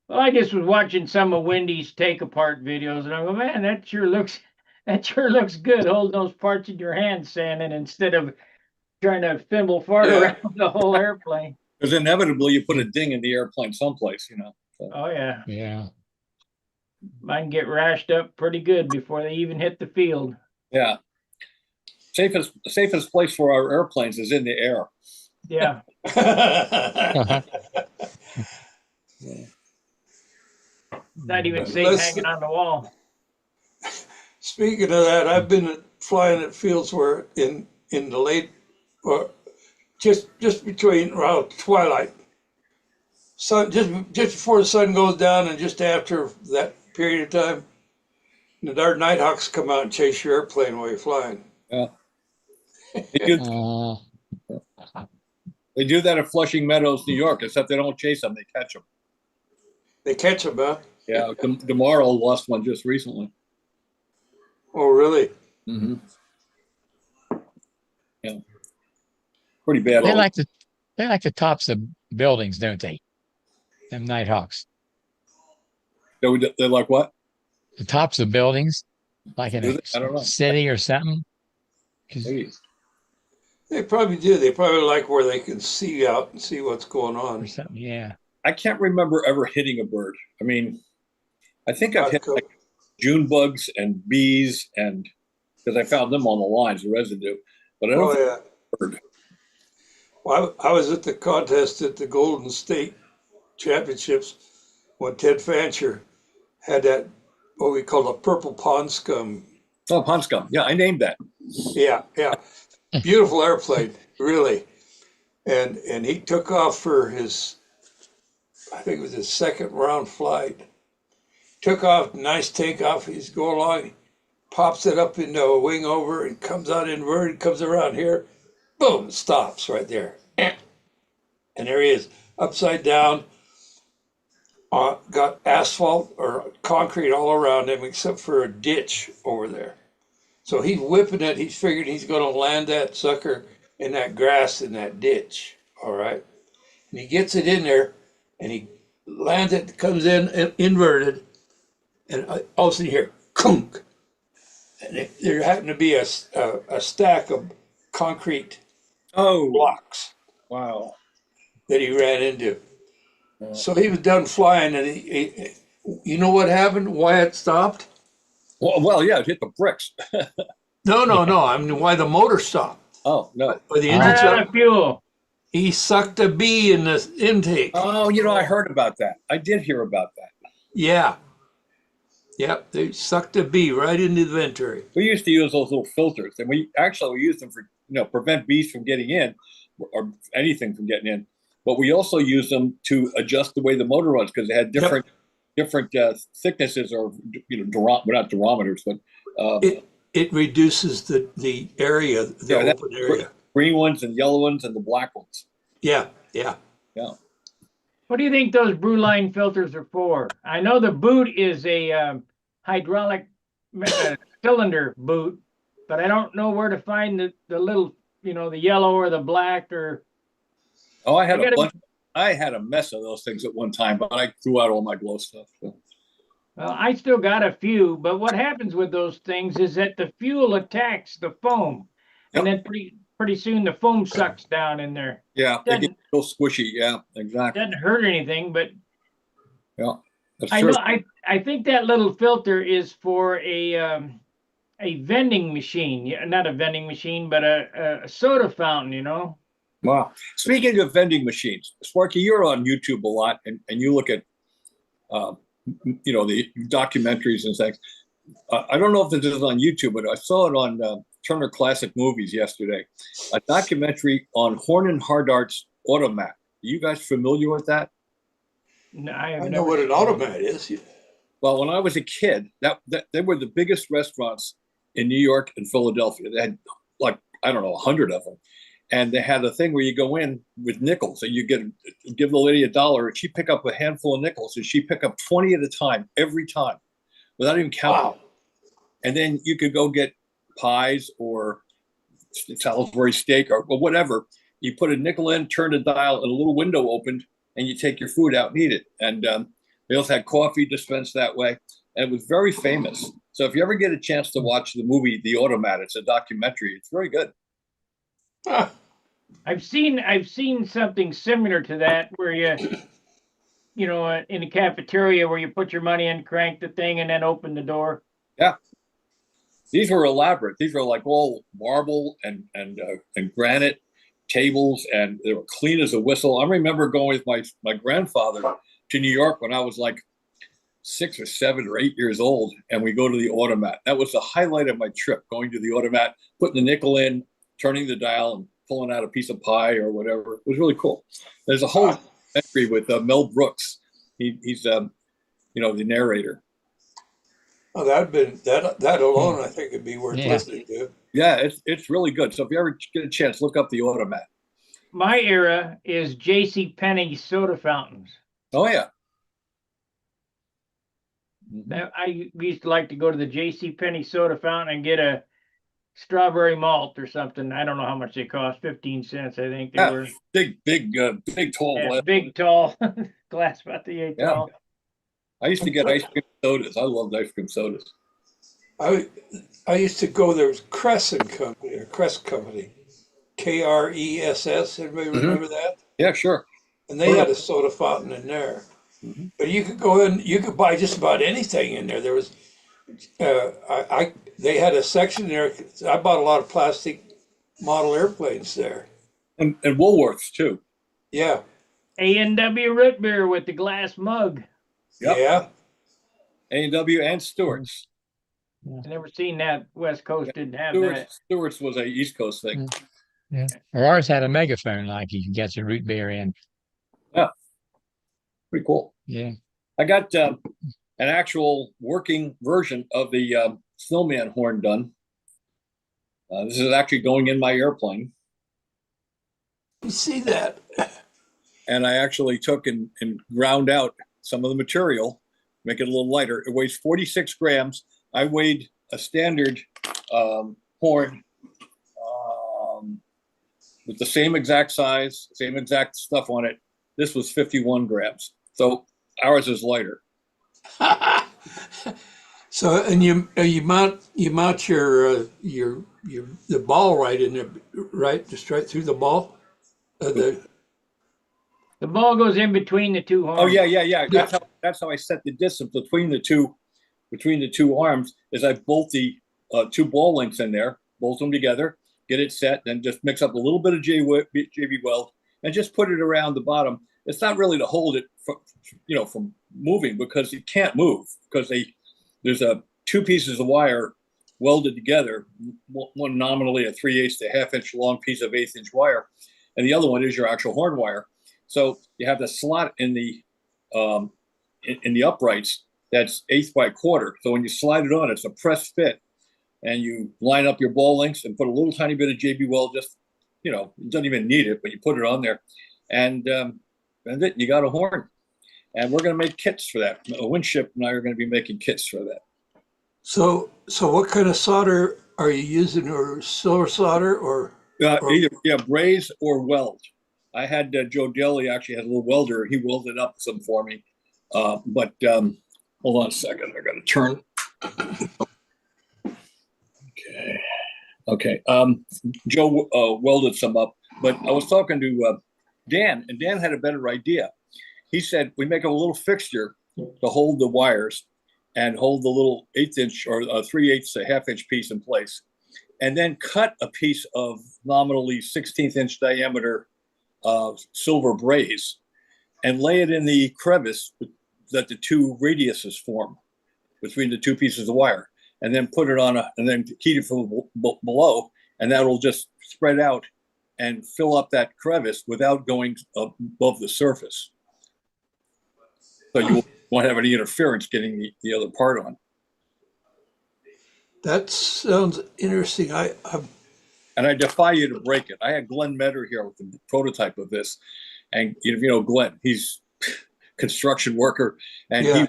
A: Well, I just was watching some of Wendy's take apart videos, and I go, man, that sure looks good. Holding those parts in your hand, sanding instead of trying to thimble fart around the whole airplane.
D: Because inevitably you put a ding in the airplane someplace, you know. So.
A: Oh yeah.
B: Yeah.
A: Mine get rashed up pretty good before they even hit the field.
D: Yeah. Safest place for our airplanes is in the air.
A: Yeah. Not even safe hanging on the wall.
C: Speaking of that, I've been flying at fields where in the late, or just between around twilight, sun just before the sun goes down and just after that period of time, the dark nighthawks come out and chase your airplane while you're flying.
D: Yeah. They do that at Flushing Meadows, New York, except they don't chase them, they catch them.
C: They catch them, huh?
D: Yeah, Tomorrow lost one just recently.
C: Oh, really?
D: Mm-hmm. Yeah. Pretty bad.
B: They like the tops of buildings, don't they? Them Nighthawks.
D: They're like what?
B: The tops of buildings, like in
D: I don't know.
B: a city or something.
C: They probably do. They probably like where they can see out and see what's going on.
B: Or something, yeah.
D: I can't remember ever hitting a bird. I mean, I think I've hit like June bugs and bees, and because I found them on the lines, the residue. But I don't think bird.
C: Well, I was at the contest at the Golden State Championships when Ted Fancher had that, what we call a purple pond scum.
D: Oh, pond scum. Yeah, I named that.
C: Yeah. Beautiful airplane, really. And he took off for his, I think it was his second round flight. Took off, nice takeoff. He's going along, pops it up into a wing over and comes out inverted, comes around here, boom, stops right there. And there he is, upside down, got asphalt or concrete all around him except for a ditch over there. So he's whipping it. He's figured he's going to land that sucker in that grass in that ditch. All right. And he gets it in there and he lands it, comes in inverted, and all of a sudden you hear kunk, and there happened to be a stack of concrete
D: Oh,
C: blocks
D: wow.
C: that he ran into.
D: Yeah.
C: So he was done flying, and you know what happened? Why it stopped?
D: Well, yeah, it hit the bricks.
C: No. I mean, why the motor stopped?
D: Oh, no.
C: Or the
B: Oh.
C: engine
A: Ran out
C: stopped?
A: of fuel.
C: He sucked a bee in the intake.
D: Oh, I heard about that. I did hear about that.
C: Yeah. Yep, they sucked a bee right into the venturi.
D: We used to use those little filters, and we used them for prevent bees from getting in or anything from getting in. But we also use them to adjust the way the motor runs because they had different thicknesses or we're not durometers, but
C: It reduces the area, the open area.
D: Green ones and yellow ones and the black ones.
C: Yeah.
D: Yeah.
A: What do you think those Brewline filters are for? I know the boot is a hydraulic cylinder boot, but I don't know where to find the little, the yellow or the black or.
D: Oh, I had a mess of those things at one time, but I threw out all my glow stuff. So.
A: Well, I still got a few, but what happens with those things is that the fuel attacks the foam, and then pretty soon the foam sucks down in there.
D: Yeah, they get real squishy. Yeah, exactly.
A: Doesn't hurt anything, but
D: yeah,
A: I know. I think that little filter is for a vending machine. Not a vending machine, but a soda fountain.
D: Wow. Speaking of vending machines, Sparky, you're on YouTube a lot, and you look at the documentaries and things. I don't know if this is on YouTube, but I saw it on Turner Classic Movies yesterday. A documentary on Horn and Hardart's Automat. Are you guys familiar with that?
A: No,
C: I know what an automat is.
D: Well, when I was a kid, that they were the biggest restaurants in New York and Philadelphia. They had 100 of them. And they had a thing where you go in with nickels and you give the lady $1 and she pick up a handful of nickels and she pick up 20 at a time, every time, without even counting. Wow. And then you could go get pies or Salisbury steak or whatever. You put a nickel in, turn the dial, and a little window opened, and you take your food out and eat it. And they also had coffee dispensed that way. And it was very famous. So if you ever get a chance to watch the movie The Automat, it's a documentary. It's very good.
C: Huh.
A: I've seen something similar to that where in the cafeteria where you put your money in, crank the thing, and then open the door.
D: Yeah. These were elaborate. These were like all marble and granite tables, and they were clean as a whistle. I remember going with my grandfather to New York when I was like 6 or 7 or 8 years old, and we go to the Automat. That was the highlight of my trip, going to the Automat, putting the nickel in, turning the dial, and pulling out a piece of pie or whatever. It was really cool. There's a whole entry with Mel Brooks. He's the narrator.
C: Oh, that alone, I think, would be worth listening to.
D: Yeah, it's really good. So if you ever get a chance, look up the Automat.
A: My era is J.C. Penney soda fountains.
D: Oh yeah.
A: I used to like to go to the J.C. Penney soda fountain and get a strawberry malt or something. I don't know how much they cost. 15 cents, I think they were.
D: Big tall glass.
A: Big tall glass, about the 8 tall.
D: I used to get ice cream sodas. I loved ice cream sodas.
C: I used to go. There was Cress Company, KRESS. Everybody remember that?
D: Yeah, sure.
C: And they had a soda fountain in there. Mm-hmm. But you could go in. You could buy just about anything in there. There was. They had a section there. I bought a lot of plastic model airplanes there.
D: And Woolworths too.
C: Yeah.
A: A&W root beer with the glass mug.
C: Yep. Yeah.
D: A&W and Stewart's.
A: I've never seen that. West Coast didn't have that.
D: Stewart's was a East Coast thing.
B: Yeah. Or ours had a megaphone like you can get your root beer in.
D: Yeah. Pretty cool.
B: Yeah.
D: I got an actual working version of the snowman horn done. This is actually going in my airplane.
C: You see that?
D: And I actually took and ground out some of the material, make it a little lighter. It weighs 46 grams. I weighed a standard horn with the same exact size, same exact stuff on it, This was 51 grams. So ours is lighter.
C: So, and you mount your the ball right in there, right, just right through the ball.
A: The ball goes in between the two
D: Oh
A: horns.
D: yeah. That's how I set the distance between the two arms. Is I bolt the two ball links in there, bolt them together, get it set, then just mix up a little bit of JB weld, and just put it around the bottom. It's not really to hold it from moving, because it can't move, because there's two pieces of wire welded together, one nominally a 3/8 to ½ inch long piece of 1/8 inch wire, and the other one is your actual horn wire. So you have the slot in the uprights that's 1/8 by 1/4. So when you slide it on, it's a press fit, and you line up your ball links and put a little tiny bit of JB weld. Just it doesn't even need it, but you put it on there, and you got a horn. And we're going to make kits for that. Winship and I are going to be making kits for that.
C: So what kind of solder are you using, or silver solder, or
D: either braze or weld? I had Joe Daly actually had a little welder. He welded up some for me. But hold on a second. I got to turn. Okay. Joe welded some up, but I was talking to Dan, and Dan had a better idea. He said we make a little fixture to hold the wires and hold the little 1/8 inch or 3/8 to ½ inch piece in place, and then cut a piece of nominally 1/16 inch diameter silver braze and lay it in the crevice that the two radiuses form between the two pieces of wire, and then put it on and then heat it from below, and that'll just spread out and fill up that crevice without going above the surface. So you won't have any interference getting the other part on.
C: That sounds interesting.
D: And I defy you to break it. I had Glenn Metter here with the prototype of this, and Glenn, he's construction worker, and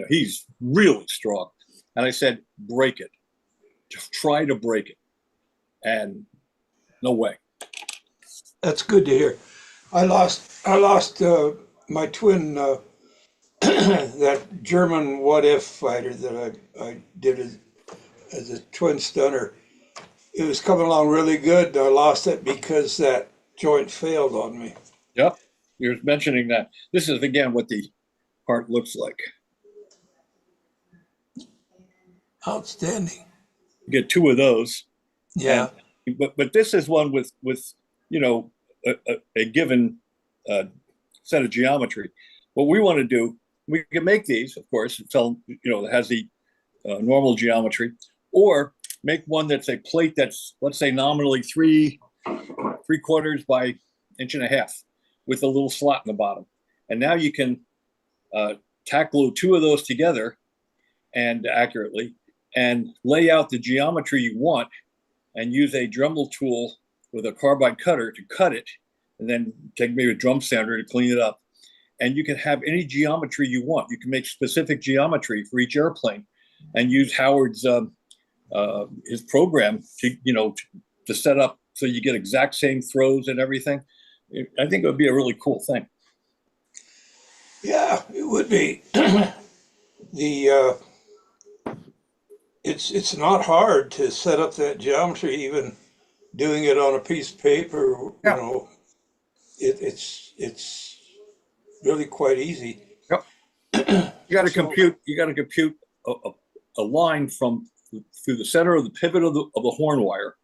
D: he's really strong. And I said, break it. Just try to break it. And no way.
C: That's good to hear. I lost my twin, that German what if fighter that I did as a twin stunner. It was coming along really good. I lost it because that joint failed on me.
D: Yep. You're mentioning that. This is again what the part looks like.
C: Outstanding.
D: You get two of those.
C: Yeah.
D: But this is one with a given set of geometry. What we want to do, we can make these, of course, that has the normal geometry, or make one that's a plate that's, let's say, nominally 3/4 by 1.5 inches with a little slot in the bottom. And now you can tack glue two of those together and accurately, and lay out the geometry you want, and use a Dremel tool with a carbide cutter to cut it, and then take maybe a drum sander to clean it up. And you can have any geometry you want. You can make specific geometry for each airplane, and use Howard's his program to set up so you get exact same throws and everything. I think it would be a really cool thing.
C: Yeah, it would be. It's not hard to set up that geometry, even doing it on a piece of paper.
D: Yeah.
C: It's really quite easy.
D: Yep. You got to compute. You got to compute a line through the center of the pivot of the horn wire,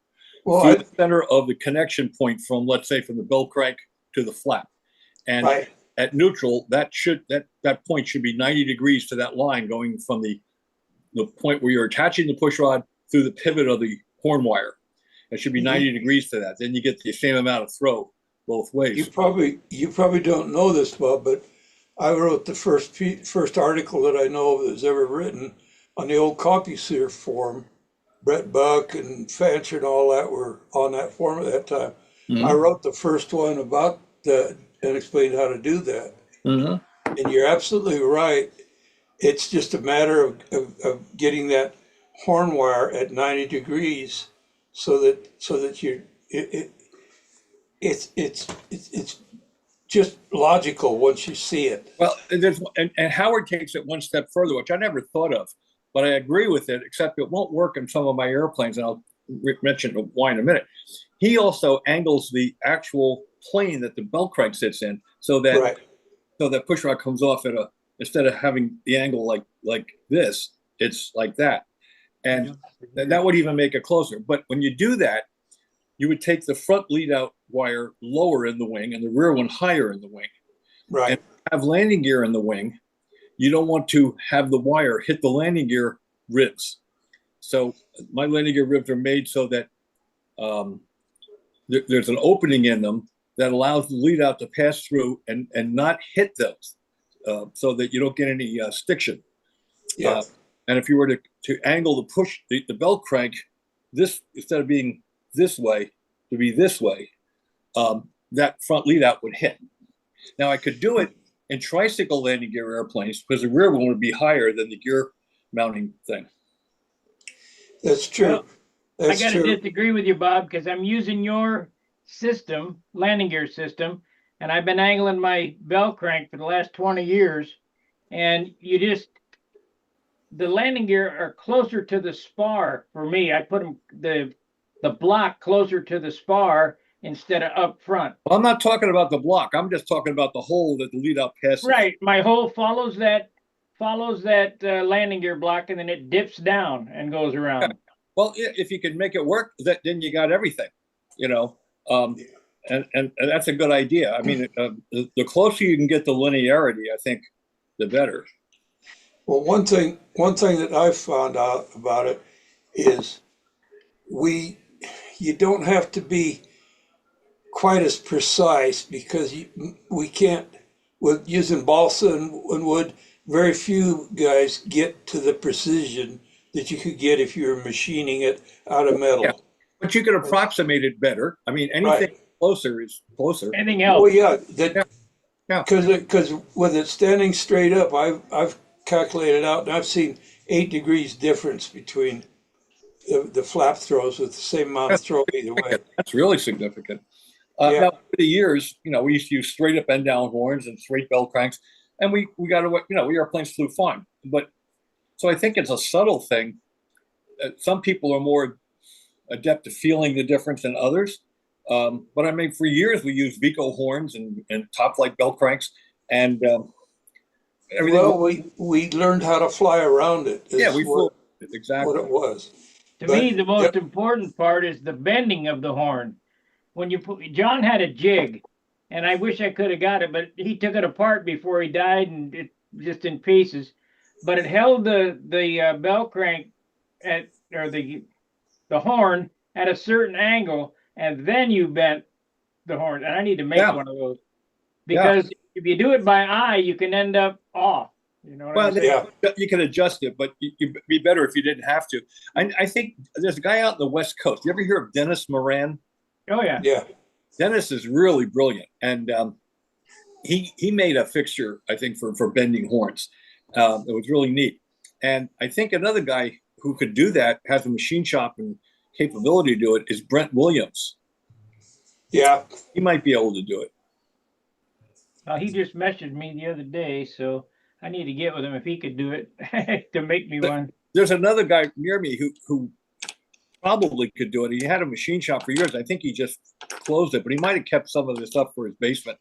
D: through the center of the connection point from, let's say, from the bell crank to the flap, and at neutral, that point should be 90 degrees to that line, going from the point where you're attaching the push rod through the pivot of the horn wire. It should be 90 degrees to that. Then you get the same amount of throw both ways.
C: You probably don't know this, Bob, but I wrote the first article that I know of that was ever written on the old CompuServe forum. Brett Buck and Fancher and all that were on that forum at that time. Mm-hmm. I wrote the first one about that and explained how to do that. Mm-hmm. And you're absolutely right. It's just a matter of getting that horn wire at 90 degrees so that it's just logical once you see it.
D: Well, and Howard takes it one step further, which I never thought of, but I agree with it, except it won't work in some of my airplanes, and I'll mention why in a minute. He also angles the actual plane that the bell crank sits in so that
C: Right.
D: so that push rod comes off instead of having the angle like this, it's like that. And that would even make it closer. But when you do that, you would take the front lead out wire lower in the wing and the rear one higher in the wing.
C: Right.
D: And have landing gear in the wing. You don't want to have the wire hit the landing gear ribs. So my landing gear ribs are made so that there's an opening in them that allows the lead out to pass through and not hit those, so that you don't get any stiction.
C: Yeah.
D: And if you were to angle the push, the bell crank, this instead of being this way, to be this way, that front lead out would hit. Now I could do it in tricycle landing gear airplanes because the rear one would be higher than the gear mounting thing.
C: That's true.
A: Well,
C: That's
A: I got to
C: true.
A: disagree with you, Bob, because I'm using your system, landing gear system, and I've been angling my bell crank for the last 20 years. And the landing gear are closer to the spar for me. I put them, the block closer to the spar instead of up front.
D: Well, I'm not talking about the block. I'm just talking about the hole that the lead out passes.
A: Right. My hole follows that landing gear block, and then it dips down and goes around.
D: Yeah. Well, if you can make it work, then you got everything, you know. And that's a good idea. I mean, the closer you can get to linearity, I think, the better.
C: Well, one thing that I've found out about it is you don't have to be quite as precise because we can't, with using balsa and wood, very few guys get to the precision that you could get if you were machining it out of metal.
D: Yeah. But you can approximate it better. I mean, anything closer is closer.
A: Anything else?
C: Well, yeah,
D: Yeah.
C: because with it standing straight up, I've calculated out, and I've seen 8 degrees difference between the flap throws with the same amount of throw either way.
D: That's really significant.
C: Yeah.
D: Now, over the years, we used to use straight up and down horns and straight bell cranks, and we got to, airplanes flew fine. But so I think it's a subtle thing. Some people are more adept at feeling the difference than others. But I mean, for years we used Vico horns and top flight bell cranks, and everything.
C: Well, we learned how to fly around it.
D: Yeah, we flew exactly
C: what it was.
A: To me, the most important part is the bending of the horn. When John had a jig, and I wish I could have got it, but he took it apart before he died, and it just in pieces. But it held the bell crank or the horn at a certain angle, and then you bent the horn. And I need to make one of those because if you do it by eye, you can end up off. You know what I'm saying?
D: You can adjust it, but you'd be better if you didn't have to. I think there's a guy out in the West Coast. You ever hear of Dennis Moran?
A: Oh yeah.
C: Yeah.
D: Dennis is really brilliant, and he made a fixture, I think, for bending horns. It was really neat. And I think another guy who could do that, has a machine shop and capability to do it, is Brent Williams.
C: Yeah.
D: He might be able to do it.
A: He just messaged me the other day, so I need to get with him if he could do it to make me one.
D: There's another guy near me who probably could do it. He had a machine shop for years. I think he just closed it, but he might have kept some of this up for his basement.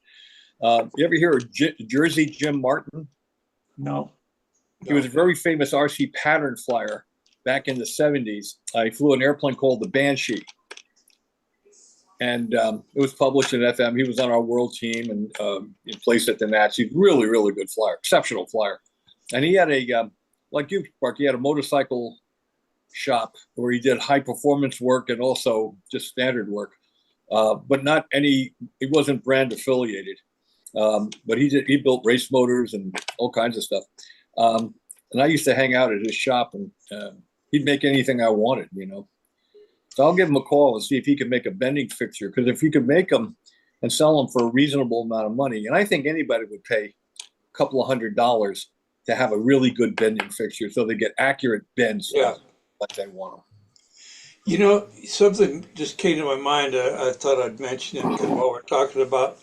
D: You ever hear of Jersey Jim Martin?
A: No.
D: He was a very famous RC pattern flyer back in the 70s. He flew an airplane called the Banshee. And it was published in FM. He was on our world team and he placed at the Nats. He's really, really good flyer, exceptional flyer. And he had like you, Mark, he had a motorcycle shop where he did high performance work and also just standard work, but not any, he wasn't brand affiliated. But he built race motors and all kinds of stuff. And I used to hang out at his shop and he'd make anything I wanted, So I'll give him a call and see if he can make a bending fixture. Because if you could make them and sell them for a reasonable amount of money, and I think anybody would pay a couple of $100s to have a really good bending fixture so they get accurate bends like they want them.
C: Something just came to my mind. I thought I'd mention it because while we're talking about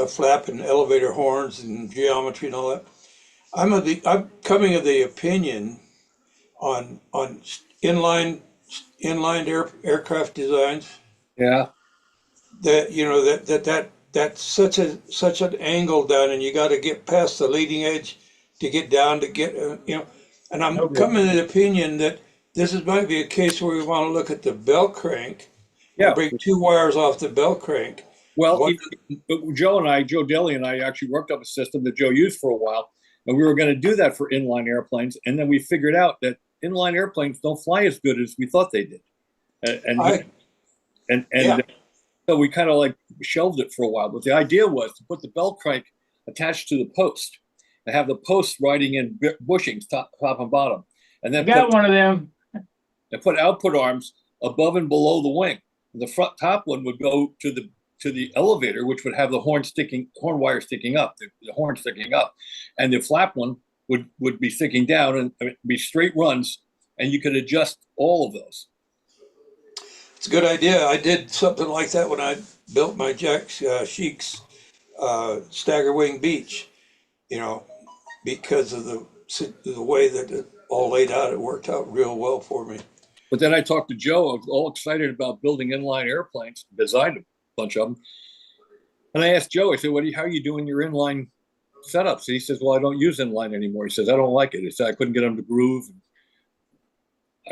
C: flap and elevator horns and geometry and all that. I'm coming of the opinion on inline aircraft designs
D: Yeah.
C: that that's such an angle down, and you got to get past the leading edge to get down to get And I'm
A: Okay.
C: coming to the opinion that might be a case where we want to look at the bell crank
D: Yeah.
C: and break two wires off the bell crank.
D: Well,
C: What-
D: Joe Daly and I actually worked up a system that Joe used for a while, and we were going to do that for inline airplanes. And then we figured out that inline airplanes don't fly as good as we thought they did.
C: Yeah.
D: So we kind of like shelved it for a while. But the idea was to put the bell crank attached to the post and have the post riding in bushings, top and bottom. And
A: I
D: then
A: got one of them.
D: and put output arms above and below the wing. The front top one would go to the elevator, which would have the horn wire sticking up, the horn sticking up, and the flap one would be sticking down and be straight runs, and you could adjust all of those.
C: It's a good idea. I did something like that when I built my Jack Sheik's stagger wing beach, because of the way that it all laid out. It worked out real well for me.
D: But then I talked to Joe. I was all excited about building inline airplanes, designed a bunch of them. And I asked Joe, I said, how are you doing your inline setups? And he says, well, I don't use inline anymore. He says, I don't like it. He said, I couldn't get them to groove.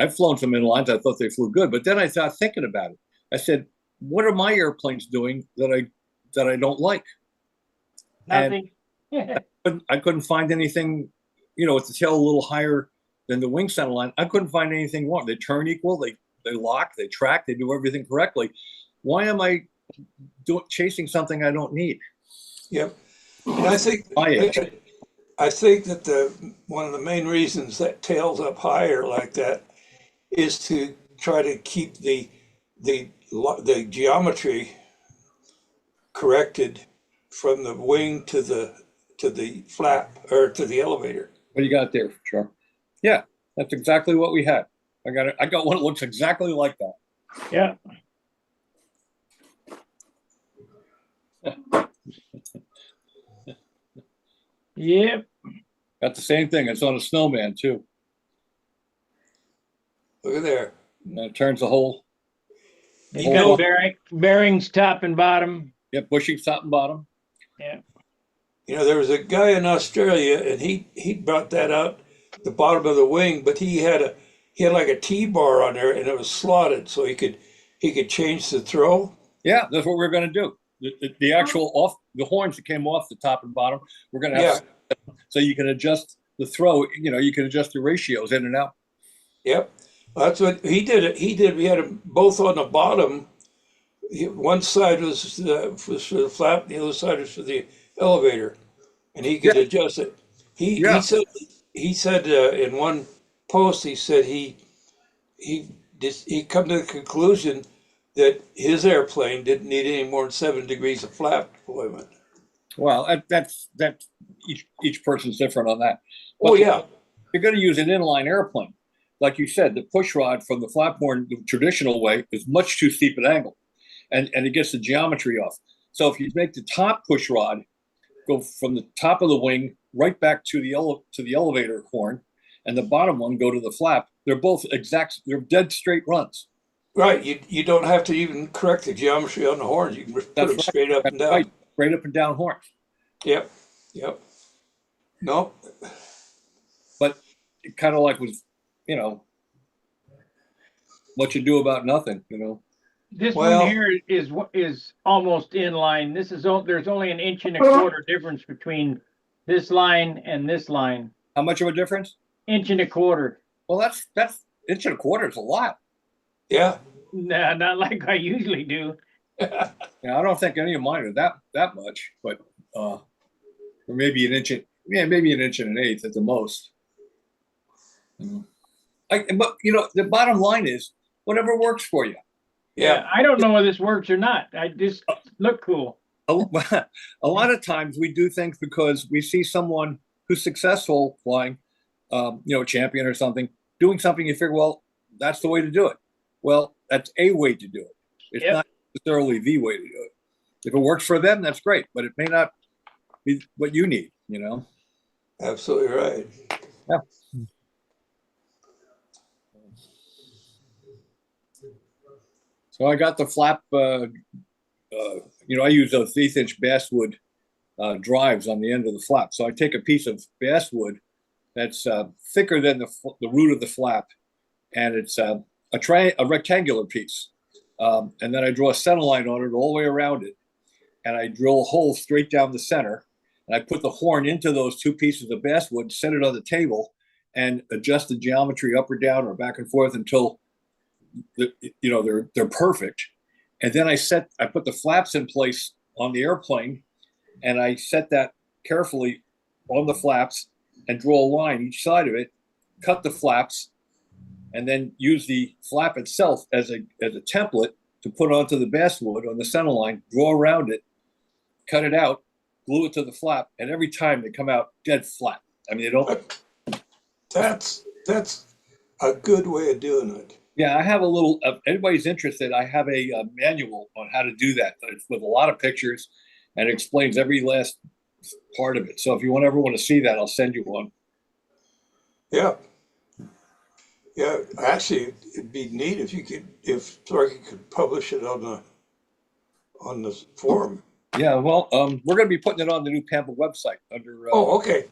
D: I've flown some inlines. I thought they flew good. But then I started thinking about it. I said, what are my airplanes doing that I don't like?
A: Nothing.
D: I couldn't find anything, with the tail a little higher than the wing center line. I couldn't find anything wrong. They turn equal, they lock, they track, they do everything correctly. Why am I chasing something I don't need?
C: Yep. And I think that one of the main reasons that tails up higher like that is to try to keep the geometry corrected from the wing to the flap or to the elevator.
D: What do you got there, Char? Yeah, that's exactly what we had. I got one that looks exactly like that.
A: Yeah. Yep.
D: Got the same thing. It's on a snowman too.
C: Look at there.
D: And it turns the whole.
A: You got bearings top and bottom.
D: Yeah, bushings top and bottom.
A: Yeah.
C: There was a guy in Australia, and he brought that out the bottom of the wing, but he had like a T-bar on there, and it was slotted, so he could change the throw.
D: Yeah, that's what we're going to do. The actual the horns that came off the top and bottom, we're going to have so you can adjust the throw. You can adjust the ratios in and out.
C: Yep, that's what he did. We had them both on the bottom. One side was for the flap, the other side was for the elevator, and he could adjust it. He said in one post, he said he come to the conclusion that his airplane didn't need any more than 7 degrees of flap deployment.
D: Well, that's each person's different on that.
C: But yeah,
D: you're going to use an inline airplane, like you said. The push rod from the flap horn, the traditional way, is much too steep an angle, and it gets the geometry off. So if you make the top push rod go from the top of the wing right back to the elevator horn, and the bottom one go to the flap, they're both they're dead straight runs.
C: Right, you don't have to even correct the geometry on the horns. You can put them straight up and down.
D: Right. Straight up and down horns.
C: Yep. No.
D: But it kind of like was, what you do about nothing,
A: This one here is almost in line. There's only an 1.25 inch difference between this line and this line.
D: How much of a difference?
A: 1.25 inch.
D: Well, that's 1.25 inch is a lot.
C: Yeah.
A: Nah, not like I usually do.
D: Yeah, I don't think any of mine are that much, but or maybe an inch. Maybe an 1.1 inches at the most. But the bottom line is whatever works for you.
A: Yeah, I don't know whether this works or not. I just look cool.
D: A lot of times we do things because we see someone who's successful flying, a champion or something, doing something. You figure, well, that's the way to do it. Well, that's a way to do it. It's not necessarily the way to do it. if it works for them, that's great, but it may not be what you need, you know?
C: Absolutely right.
D: Yeah. So I got the flap, I use those 1/8" basswood drives on the end of the flap. So I take a piece of basswood that's thicker than the root of the flap, and it's a rectangular piece. And then I draw a center line on it all the way around it, and I drill a hole straight down the center, and I put the horn into those two pieces of basswood, set it on the table, and adjust the geometry up or down or back and forth until they're perfect. And then I put the flaps in place on the airplane, and I set that carefully on the flaps and draw a line each side of it, cut the flaps, and then use the flap itself as a template to put onto the basswood on the center line, draw around it, cut it out, glue it to the flap, and every time they come out dead flat. I mean, they don't.
C: That's a good way of doing it.
D: Yeah, I have a little. If anybody's interested, I have a manual on how to do that. It's with a lot of pictures, and it explains every last part of it. So if you ever want to see that, I'll send you one.
C: Yeah. Yeah, actually, it'd be neat if Thorky could publish it on the forum.
D: Yeah, well, we're going to be putting it on the new Pampa website under.
C: Okay.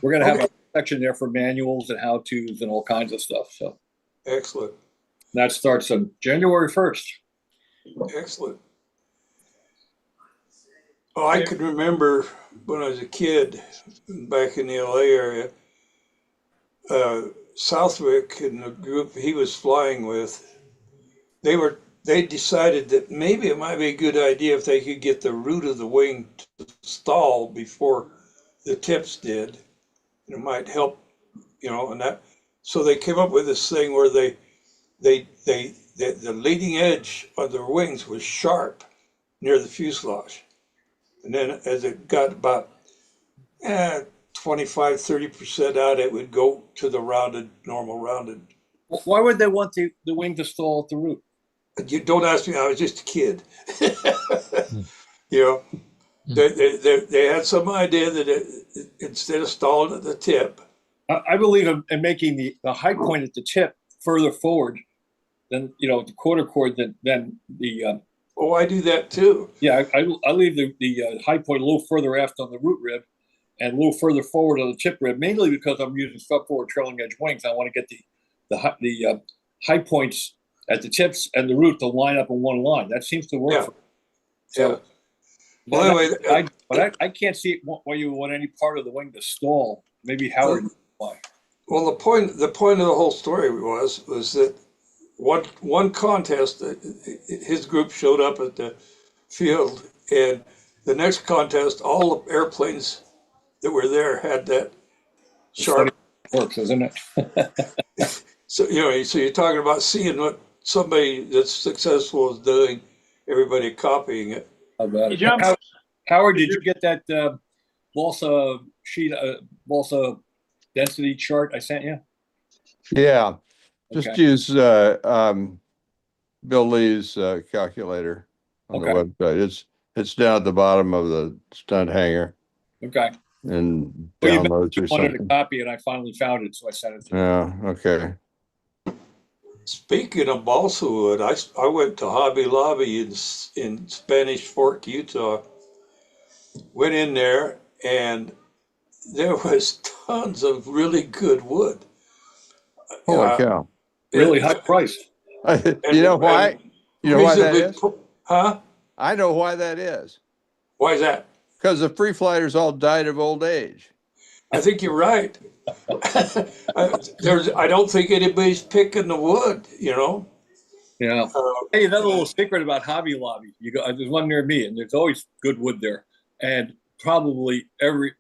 D: We're going to have a section there for manuals and how-tos and all kinds of stuff. So
C: excellent.
D: That starts on January 1st.
C: Excellent. Oh, I could remember when I was a kid back in the LA area, Southwick and the group he was flying with, they decided that maybe it might be a good idea if they could get the root of the wing to stall before the tips did. It might help, and that. So they came up with this thing where the leading edge of their wings was sharp near the fuselage. And then as it got about 25-30% out, it would go to the normal rounded.
D: Why would they want the wing to stall at the root?
C: You don't ask me. I was just a kid. They had some idea that instead of stalling at the tip.
D: I believe in making the high point at the tip further forward than the quarter cord than the.
C: Oh, I do that too.
D: Yeah, I leave the high point a little further aft on the root rib, and a little further forward on the tip rib, mainly because I'm using front forward trailing edge wings. I want to get the high points at the tips and the root to line up in one line. That seems to work.
C: Yeah.
D: So,
C: well, anyway,
D: I can't see why you would want any part of the wing to stall. Maybe Howard. Why?
C: Well, the point of the whole story was that one contest, his group showed up at the field, and the next contest, all the airplanes that were there had that sharp.
D: Works, isn't it?
C: So you're talking about seeing what somebody that's successful is doing, everybody copying it.
D: How about it? Howard, did you get that balsa density chart I sent you?
E: Yeah, just
D: Okay.
E: use Bill Lee's calculator on the website. It's down at the bottom of the Stunt Hangar.
D: Okay.
E: And
D: Well,
E: downloads or
D: wanted
E: something.
D: a copy, and I finally found it, so I sent it to you.
E: Yeah. Okay.
C: Speaking of balsa wood, I went to Hobby Lobby in Spanish Fork, Utah. Went in there, and there was tons of really good wood.
E: Holy cow!
D: Really high price.
E: You know why? You know why that is?
C: Huh?
E: I know why that is.
C: Why is that?
E: Because the free flighters all died of old age.
C: I think you're right. I don't think anybody's picking the wood,
D: Yeah. Hey, another little secret about Hobby Lobby. There's one near me, and there's always good wood there. And probably every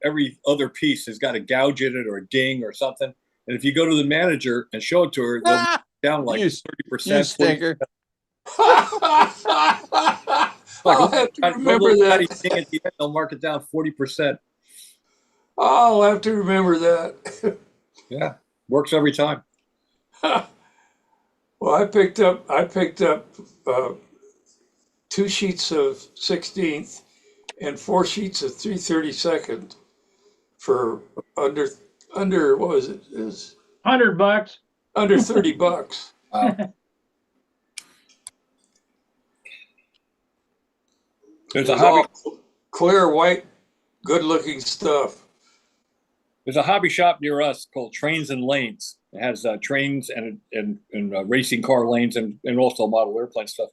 D: other piece has got a gouge in it or a ding or something. And if you go to the manager and show it to her, they'll down like 30%.
E: You stinker.
C: I'll have to remember that.
D: They'll mark it down 40%.
C: I'll have to remember that.
D: Yeah, works every time.
C: Well, I picked up 2 sheets of 16th and 4 sheets of 3/32 for under what was it? Is
A: $100.
C: under $30.
D: Wow. There's a hobby.
C: Clear white, good-looking stuff.
D: There's a hobby shop near us called Trains and Lanes. It has trains and racing car lanes and also model airplane stuff.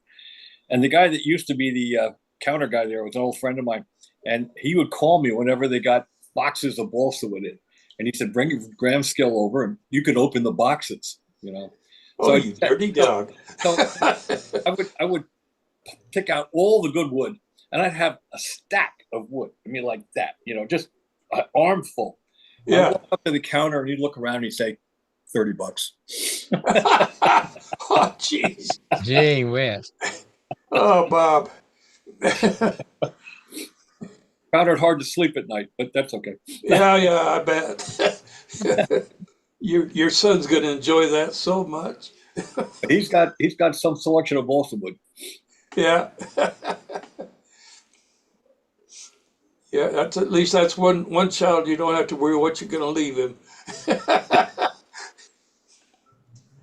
D: And the guy that used to be the counter guy there was an old friend of mine, and he would call me whenever they got boxes of balsa wood in. And he said, "Bring your gram scale over, and you could open the boxes." You know.
C: Oh, so, you dirty dog!
D: So I would pick out all the good wood, and I'd have a stack of wood. I mean, like that. You know, just an armful.
C: Yeah.
D: I'd walk up to the counter, and he'd look around, and he'd say, $30.
C: Oh, jeez.
B: Gee whiz.
C: Oh, Bob.
D: Found it hard to sleep at night, but that's okay.
C: Yeah, I bet. Your son's going to enjoy that so much.
D: He's got some selection of balsa wood.
C: Yeah. Yeah, that's one child you don't have to worry what you're going to leave him.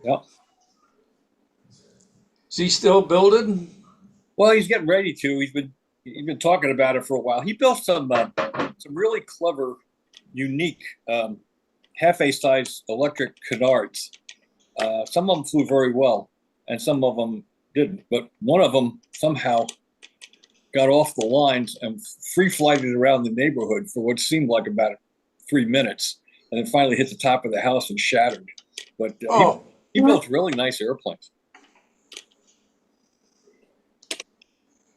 D: Yeah.
C: Is he still building?
D: Well, he's getting ready to. He's been talking about it for a while. He built some really clever, unique half-A size electric canards. Some of them flew very well, and some of them didn't. But one of them somehow got off the lines and free-flighted around the neighborhood for what seemed like about 3 minutes, and then finally hit the top of the house and shattered. But he built really nice airplanes.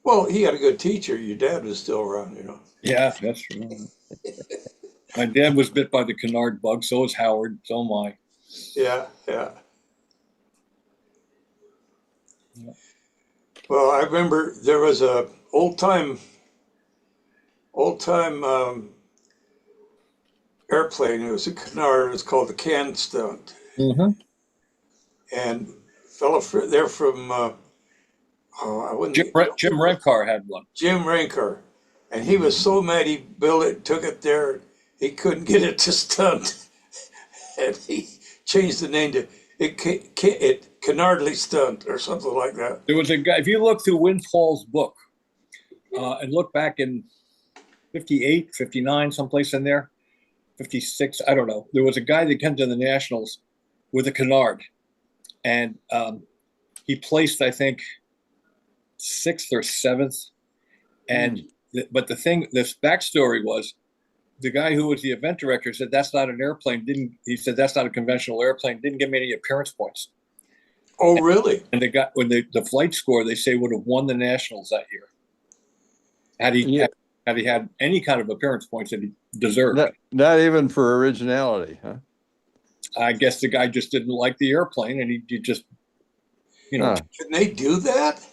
C: Well, he had a good teacher. Your dad was still around, you know.
D: Yeah, that's true. My dad was bit by the canard bug. So was Howard. So am I.
C: Yeah. Well, I remember there was a old time airplane. It was a canard. It was called the Can Stunt.
D: Mm-hmm.
C: And fellow there from
D: Jim Renkar had one.
C: Jim Renkar, and he was so mad he built it, took it there. He couldn't get it to stunt, and he changed the name to it Canardly Stunt or something like that.
D: There was a guy. If you look through Windfall's book and look back in 58, 59, someplace in there, 56, I don't know. There was a guy that came to the Nationals with a canard, and he placed, I think, 6th or 7th. And but this backstory was the guy who was the event director said that's not an airplane. He said that's not a conventional airplane. Didn't give me any appearance points.
C: Oh, really?
D: And when the flight score, they say would have won the Nationals that year had he had any kind of appearance points that he deserved.
E: Not even for originality, huh?
D: I guess the guy just didn't like the airplane, and he just, you know.
C: Can they do that?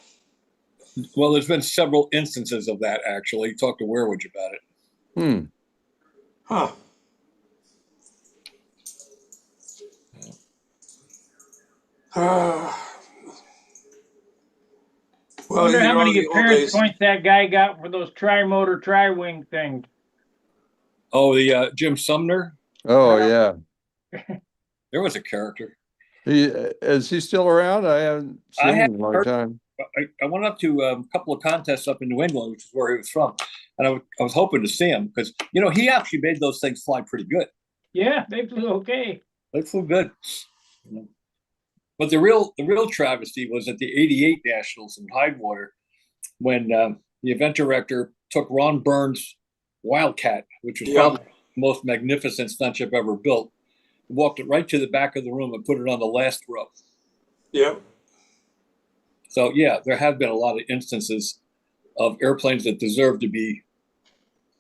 D: Well, there's been several instances of that, actually. Talk to Weirwood about it.
C: Huh.
A: I wonder how many appearance points that guy got for those tri-motor, tri-wing things.
D: Oh, the Jim Sumner?
E: Oh, yeah.
D: There was a character.
E: Is he still around? I haven't seen him in a long time.
D: I went up to a couple of contests up in New England, which is where he was from, and I was hoping to see him because, you know, he actually made those things fly pretty good.
A: Yeah, they flew okay.
D: They flew good. But the real travesty was at the '88 Nationals in Tidewater when the event director took Ron Burns' Wildcat, which was probably the most magnificent stunt ship ever built, walked it right to the back of the room and put it on the last row.
C: Yep.
D: So, yeah, there have been a lot of instances of airplanes that deserve to be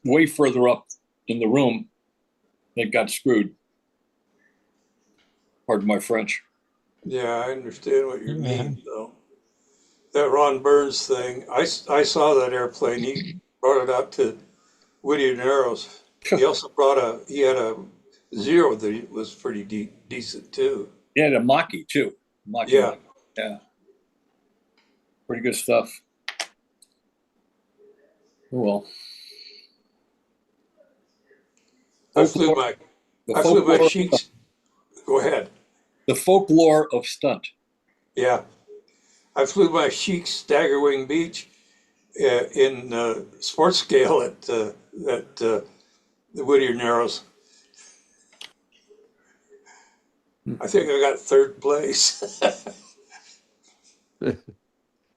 D: way further up in the room that got screwed. Pardon my French.
C: Yeah, I understand what you mean, though. That Ron Burns thing, I saw that airplane. He brought it out to Whittier Narrows. He also he had a Zero that was pretty decent, too.
D: He had a Maki, too.
C: Yeah.
D: Yeah. Pretty good stuff. Well,
C: I flew my sheets. Go ahead.
D: The folklore of stunt.
C: Yeah, I flew my chic stagger-wing beach in sports scale at the Whittier Narrows. I think I got third place.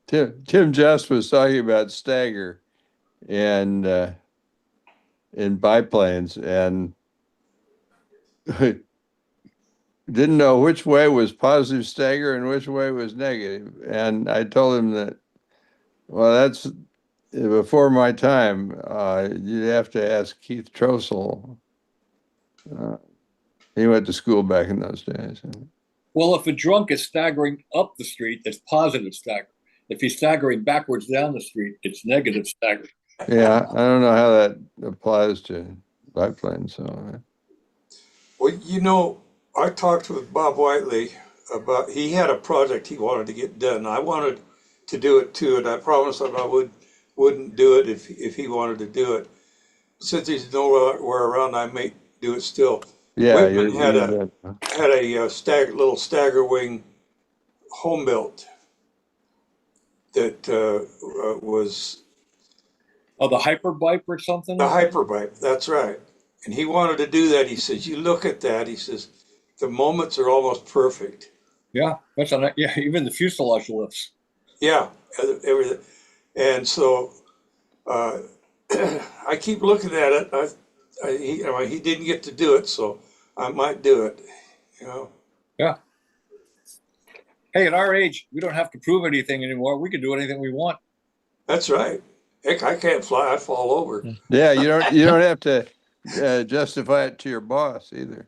E: Tim Just was talking about stagger and in biplanes, and didn't know which way was positive stagger and which way was negative. And I told him that, well, that's before my time. You'd have to ask Keith Trossel. He went to school back in those days.
D: Well, if a drunk is staggering up the street, it's positive stagger. If he's staggering backwards down the street, it's negative stagger.
E: Yeah, I don't know how that applies to biplanes. So,
C: Well, you know, I talked with Bob Whiteley about, he had a project he wanted to get done. I wanted to do it too, and I promised him I wouldn't do it if he wanted to do it. Since he's nowhere around, I may do it still.
E: yeah,
C: Whitman had a little stagger wing home built that was
D: the Hyperbike or something?
C: the Hyperbike. That's right. And he wanted to do that. He says, you look at that. He says, the moments are almost perfect.
D: Yeah, yeah, even the fuselage lifts.
C: Yeah, everything. And so I keep looking at it. He didn't get to do it, so I might do it. You know.
D: Yeah. Hey, at our age, we don't have to prove anything anymore. We can do anything we want.
C: That's right. Heck, I can't fly. I fall over.
E: Yeah, you don't have to justify it to your boss either.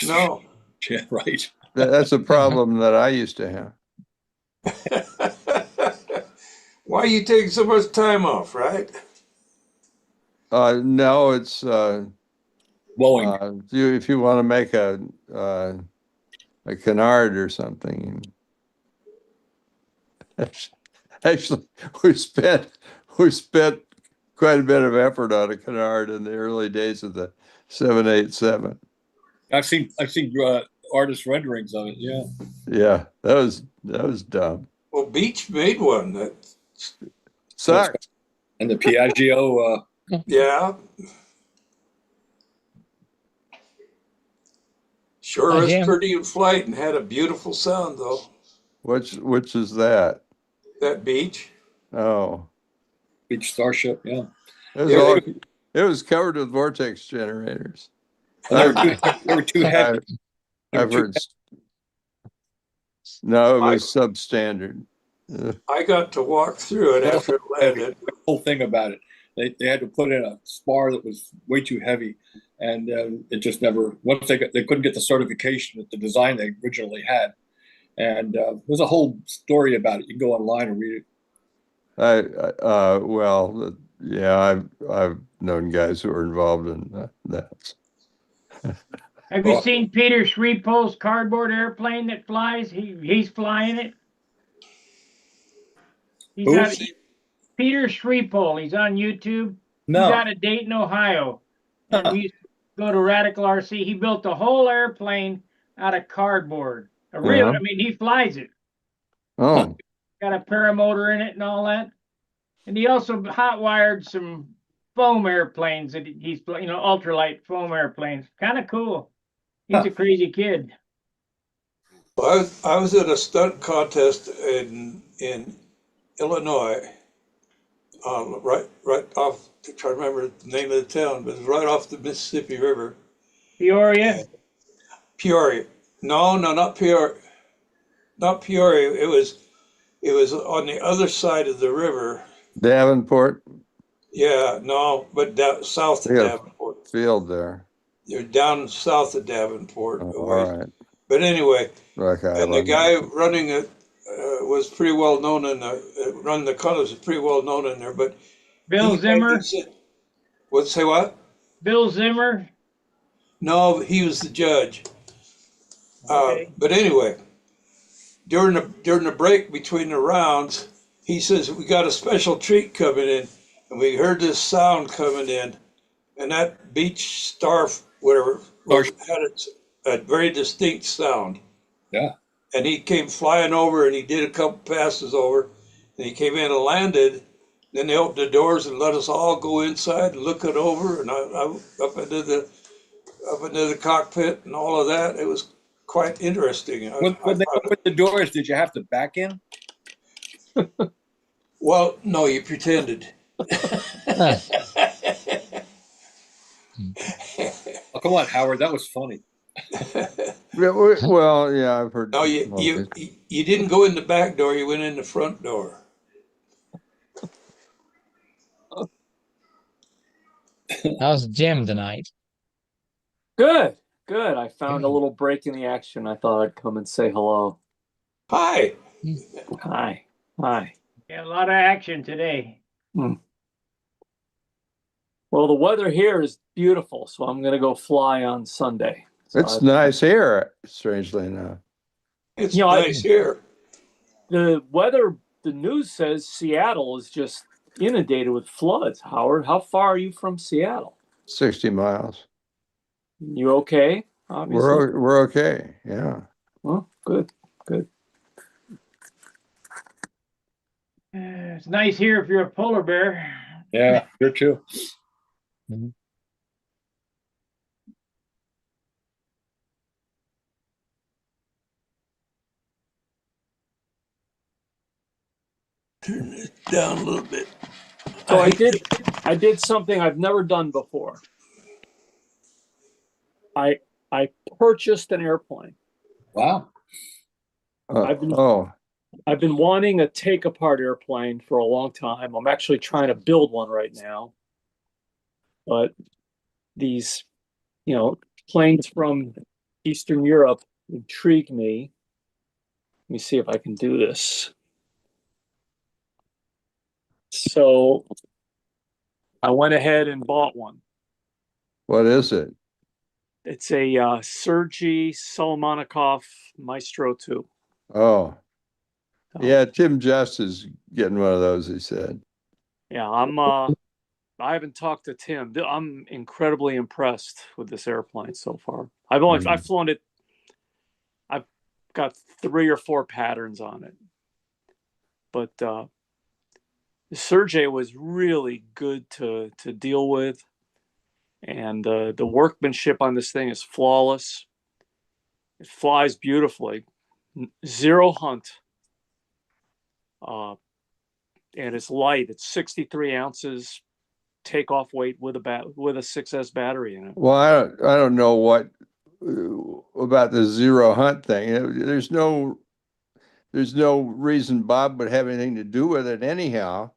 C: No.
D: Yeah, right.
E: That's a problem that I used to have.
C: Why are you taking so much time off, right?
E: No, it's
D: Blowing.
E: if you want to make a canard or something. Actually, we spent quite a bit of effort on a canard in the early days of the 787.
D: I've seen artist renderings of it. Yeah.
E: Yeah, that was dumb.
C: Well, Beach made one that
E: Sucked.
D: And the Piaggio.
C: yeah. Sure was pretty in flight and had a beautiful sound though.
E: Which is that?
C: That Beach.
E: Oh.
D: Beach Starship, yeah.
E: It was covered with vortex generators.
D: They were too heavy.
E: I've heard. No, it was substandard.
C: I got to walk through it after it landed.
D: The whole thing about it, they had to put in a spar that was way too heavy, and it just never. Once they couldn't get the certification with the design they originally had, and there's a whole story about it. You can go online and read it.
E: Well, yeah, I've known guys who were involved in that.
A: Have you seen Peter Schreepol's cardboard airplane that flies? He's flying it. Peter Schreepol. He's on YouTube.
D: No.
A: He's out of Dayton, Ohio. And we used to go to Radical RC. He built a whole airplane out of cardboard. I mean, he flies it.
E: Oh.
A: Got a paramotor in it and all that. And he also hot wired some foam airplanes that he's, ultralight foam airplanes. Kind of cool. He's a crazy kid.
C: Well, I was at a stunt contest in Illinois, right off. I'm trying to remember the name of the town, but it was right off the Mississippi River.
A: Peoria.
C: Peoria. No, not Peoria. Not Peoria. It was on the other side of the river.
E: Davenport.
C: Yeah, no, but south of Davenport.
E: Field there.
C: They're down south of Davenport.
E: Oh, all right.
C: But anyway,
E: Okay,
C: and the guy running it was pretty well known running the contest was pretty well known in there. But
A: Bill Zimmer.
C: Say what?
A: Bill Zimmer.
C: No, he was the judge.
A: Okay.
C: But anyway, during the break between the rounds, he says we got a special treat coming in. and we heard this sound coming in, and that beach star, whatever, had a very distinct sound.
D: Yeah.
C: And he came flying over, and he did a couple passes over, and he came in and landed. Then they opened the doors and let us all go inside and look it over, and I up into the cockpit and all of that. It was quite interesting.
D: When they opened the doors, did you have to back in?
C: Well, no, you pretended.
D: Oh, come on, Howard, that was funny.
E: Well, yeah, I've heard.
C: No, you didn't go in the back door. You went in the front door.
B: How's Jim tonight?
F: Good, good. I found a little break in the action. I thought I'd come and say hello.
C: Hi.
F: Hi. Hi.
A: Yeah, a lot of action today.
F: Well, the weather here is beautiful, so I'm going to go fly on Sunday. So
E: It's nice here, strangely enough.
C: It's nice here.
F: The weather, the news says Seattle is just inundated with floods. Howard, how far are you from Seattle?
E: 60 miles.
F: You okay? Obviously.
E: We're okay. Yeah.
F: Well, good.
A: It's nice here if you're a polar bear.
D: Yeah, here too.
C: Turn this down a little bit.
F: So I did something I've never done before. I purchased an airplane.
D: Wow.
F: I've been wanting a take apart airplane for a long time. I'm actually trying to build one right now. But these, planes from Eastern Europe intrigue me. Let me see if I can do this. So I went ahead and bought one.
E: What is it?
F: It's a Sergei Solomonikov Maestro 2.
E: Oh. Yeah, Tim Just is getting one of those, he said.
F: Yeah, I haven't talked to Tim. I'm incredibly impressed with this airplane so far. I've flown it. I've got 3 or 4 patterns on it. But Sergei was really good to deal with. And the workmanship on this thing is flawless. It flies beautifully. 0 hunt. And it's light. It's 63 ounces takeoff weight with a 6S battery in it.
E: Well, I don't know what about the 0 hunt thing. There's no reason Bob would have anything to do with it anyhow.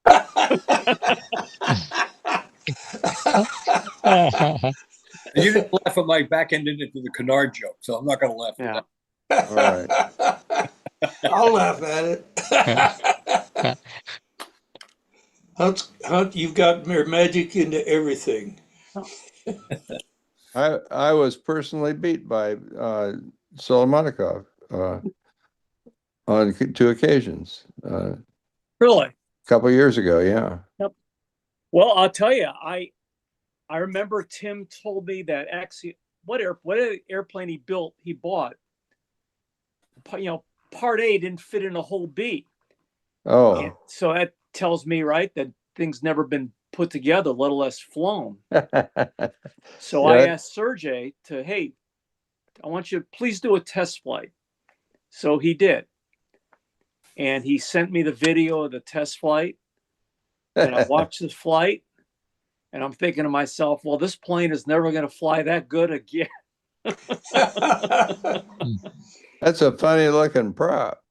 D: You didn't laugh at my back end into the canard joke, so I'm not going to laugh at
E: that. All right.
C: I'll laugh at it. Hunt, you've got your magic into everything.
E: I was personally beat by Solomonikov on 2 occasions.
F: Really?
E: A couple of years ago, yeah.
F: Yep. Well, I'll tell you, I remember Tim told me that actually what airplane he bought. Part A didn't fit in a whole B.
E: Oh.
F: And so that tells me, right, that thing's never been put together, let alone flown. So I asked Sergei hey, I want you to please do a test flight. So he did. And he sent me the video of the test flight. And I watched the flight. And I'm thinking to myself, well, this plane is never going to fly that good again.
E: That's a funny looking prop.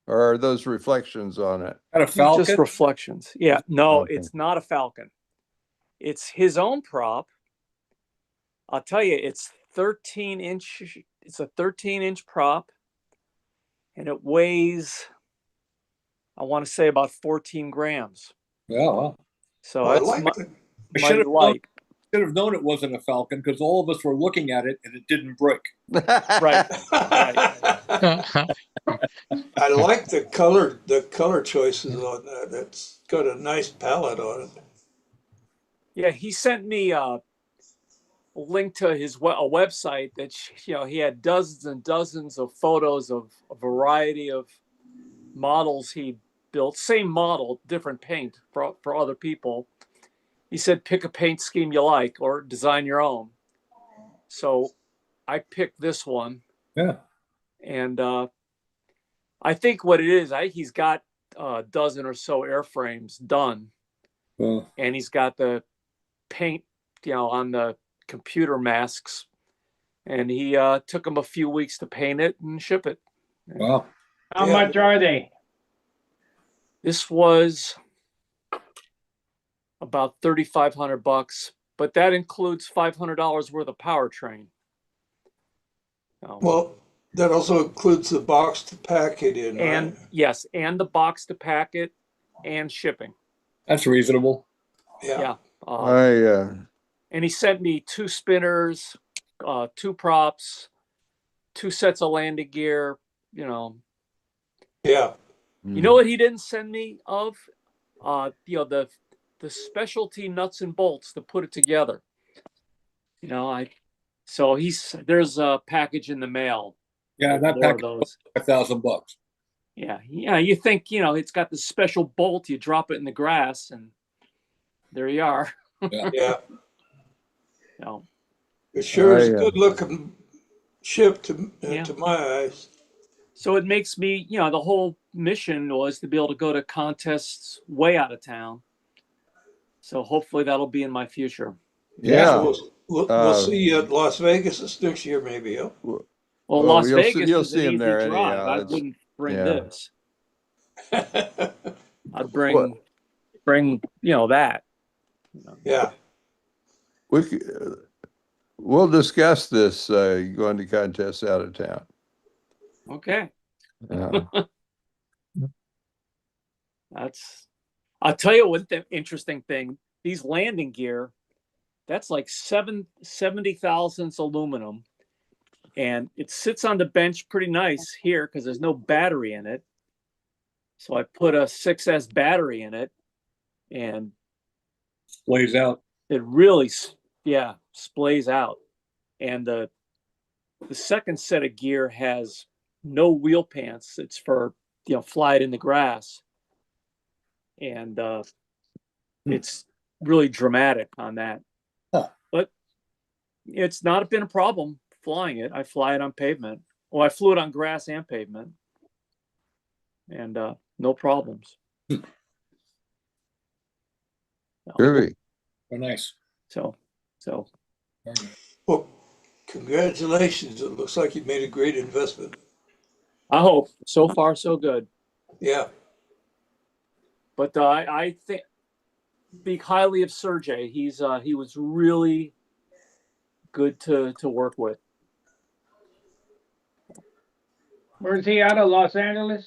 E: Or are those reflections on it?
D: Got a Falcon?
F: Just reflections. Yeah. No, It's not a Falcon. It's his own prop. I'll tell you, it's 13-inch. It's a 13-inch prop. And it weighs, I want to say, about 14 grams.
D: Yeah. Well,
F: so that's
D: light. Should have known it wasn't a Falcon because all of us were looking at it and it didn't break.
F: Right.
C: I like the color choices on that. got a nice palette on it.
F: Yeah, he sent me a link to his a website that he had dozens and dozens of photos of a variety of models he built, same model, different paint for other people. He said pick a paint scheme you like or design your own. So I picked this one.
D: Yeah.
F: And I think what it is, he's got a dozen or so airframes done. And he's got the paint, on the computer masks. And he took him a few weeks to paint it and ship it.
D: Wow.
A: How much are they?
F: This was about $3,500, but that includes $500 worth of powertrain.
C: Well, that also includes the box to pack it in,
F: and
C: right?
F: Yes, and the box to pack it and shipping.
D: That's reasonable.
F: Yeah.
E: I
F: And he sent me 2 spinners, 2 props, 2 sets of landing gear.
C: Yeah.
F: You know what he didn't send me of? The specialty nuts and bolts to put it together. So there's a package in the mail.
D: Yeah, that
F: more
D: package
F: of those.
D: $1,000.
F: Yeah. You think it's got the special bolt. You drop it in the grass, and there you are.
C: Yeah.
F: No.
C: It sure is a good looking ship to my eyes.
F: So it makes me, the whole mission was to be able to go to contests way out of town. So hopefully that'll be in my future.
C: Yeah. So we'll see you at Las Vegas this next year, maybe. Huh?
F: Well, Las Vegas
E: you'll
F: is
E: see
F: an
E: him
F: easy
E: there
F: drive.
E: anyhow.
F: I wouldn't bring
E: yeah.
F: this. I'd bring that.
C: Yeah.
E: We'll discuss this going to contests out of town.
F: Okay.
E: Yeah.
F: I'll tell you what the interesting thing, these landing gear, that's like 70 thousandths aluminum. And it sits on the bench pretty nice here because there's no battery in it. So I put a 6S battery in it, and
D: Splays out.
F: it really, splays out. And the second set of gear has no wheel pants. It's for, fly it in the grass. And it's really dramatic on that.
D: Huh.
F: But it's not been a problem flying it. I fly it on pavement. Well, I flew it on grass and pavement. And no problems.
E: Very
D: nice.
F: So.
C: Well, congratulations. It looks like you made a great investment.
F: I hope. So far, so good.
C: Yeah.
F: But I think speak highly of Sergey. He was really good to work with.
A: Where's he out of? Los Angeles?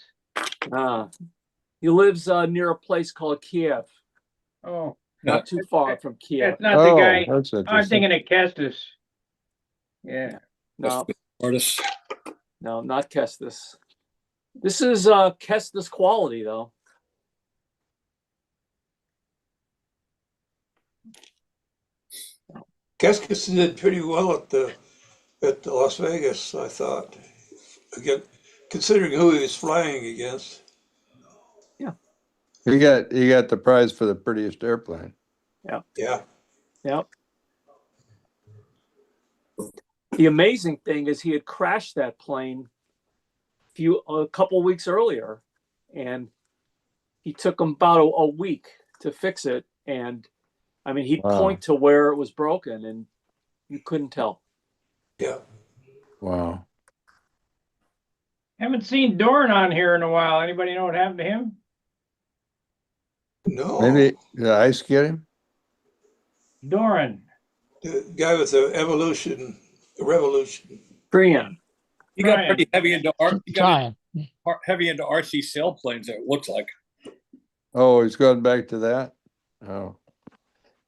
F: He lives near a place called Kiev.
A: Oh,
F: not too far from Kiev.
A: That's not the guy.
E: That's
A: I'm thinking of Kestis. Yeah.
F: No,
D: artist.
F: No, not Kestis. This is Kestis quality, though.
C: Kestis did pretty well at the Las Vegas, I thought. Again, considering who he was flying against.
F: Yeah.
E: He got the prize for the prettiest airplane.
F: Yeah.
C: Yeah.
F: Yep. The amazing thing is he had crashed that plane a couple of weeks earlier, and he took him about a week to fix it. And I mean, he'd point to where it was broken, and you couldn't tell.
C: Yeah.
E: Wow.
A: Haven't seen Dorn on here in a while. Anybody know what happened to him?
C: No.
E: Maybe did ice get him?
A: Doran.
C: The guy with the revolution.
F: Brian.
D: He got pretty heavy into heavy into RC sailplanes, it looks like.
E: Oh, he's going back to that? Oh.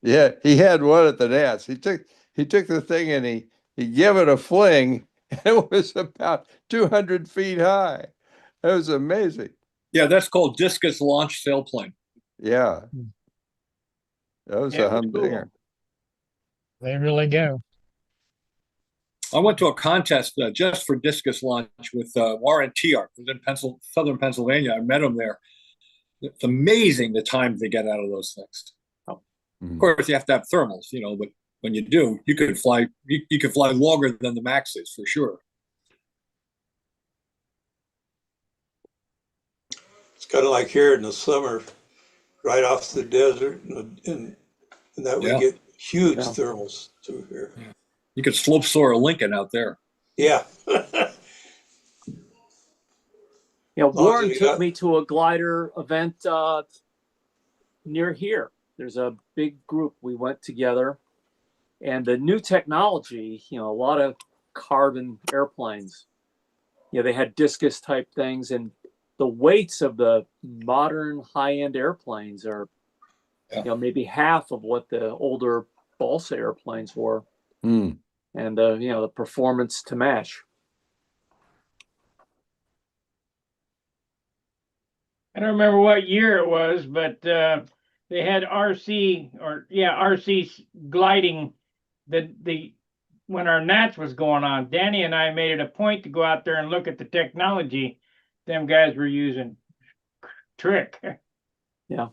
E: Yeah, he had one at the Nats. He took the thing and he gave it a fling, and it was about 200 feet high. That was amazing.
D: Yeah, that's called discus launch sailplane.
E: Yeah. That was a humdinger.
B: They really go.
D: I went to a contest just for discus launch with Warren Tiart, who's in southern Pennsylvania. I met him there. It's amazing the time they get out of those things. Of course, you have to have thermals, but when you do, you could fly. You could fly longer than the max is for sure.
C: It's kind of like here in the summer, right off the desert, and that we get huge thermals through here.
D: Yeah. You could slope soar a Lincoln out there.
C: Yeah.
F: Warren took me to a glider event near here. There's a big group. We went together, and the new technology, a lot of carbon airplanes, they had discus type things, and the weights of the modern high-end airplanes are, maybe half of what the older balsa airplanes were. And the performance to match.
A: I don't remember what year it was, but they had RC gliding when our Nats was going on. Danny and I made it a point to go out there and look at the technology them guys were using. Trick.
F: Yeah.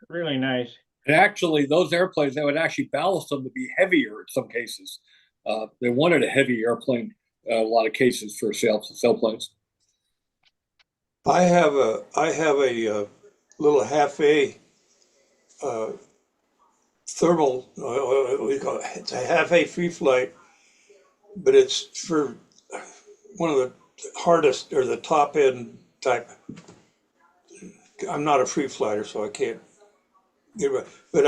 A: Really nice.
D: And actually, those airplanes, they would actually ballast them to be heavier in some cases. They wanted a heavy airplane in a lot of cases for sailplanes.
C: I have a little half-A thermal. We call it. It's a half-A free flight, but it's for one of the hardest or the top end type. I'm not a free flighter, so I can't give it. But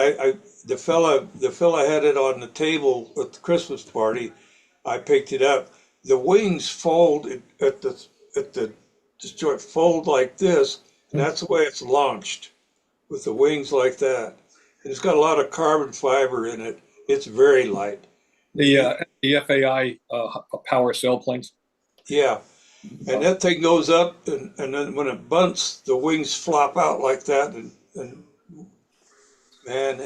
C: the fella had it on the table at the Christmas party. I picked it up. The wings fold at the joint, fold like this, and that's the way it's launched, with the wings like that. And it's got a lot of carbon fiber in it. It's very light.
D: The FAI power sailplanes.
C: Yeah. And that thing goes up, and then when it bunts, the wings flop out like that, and man,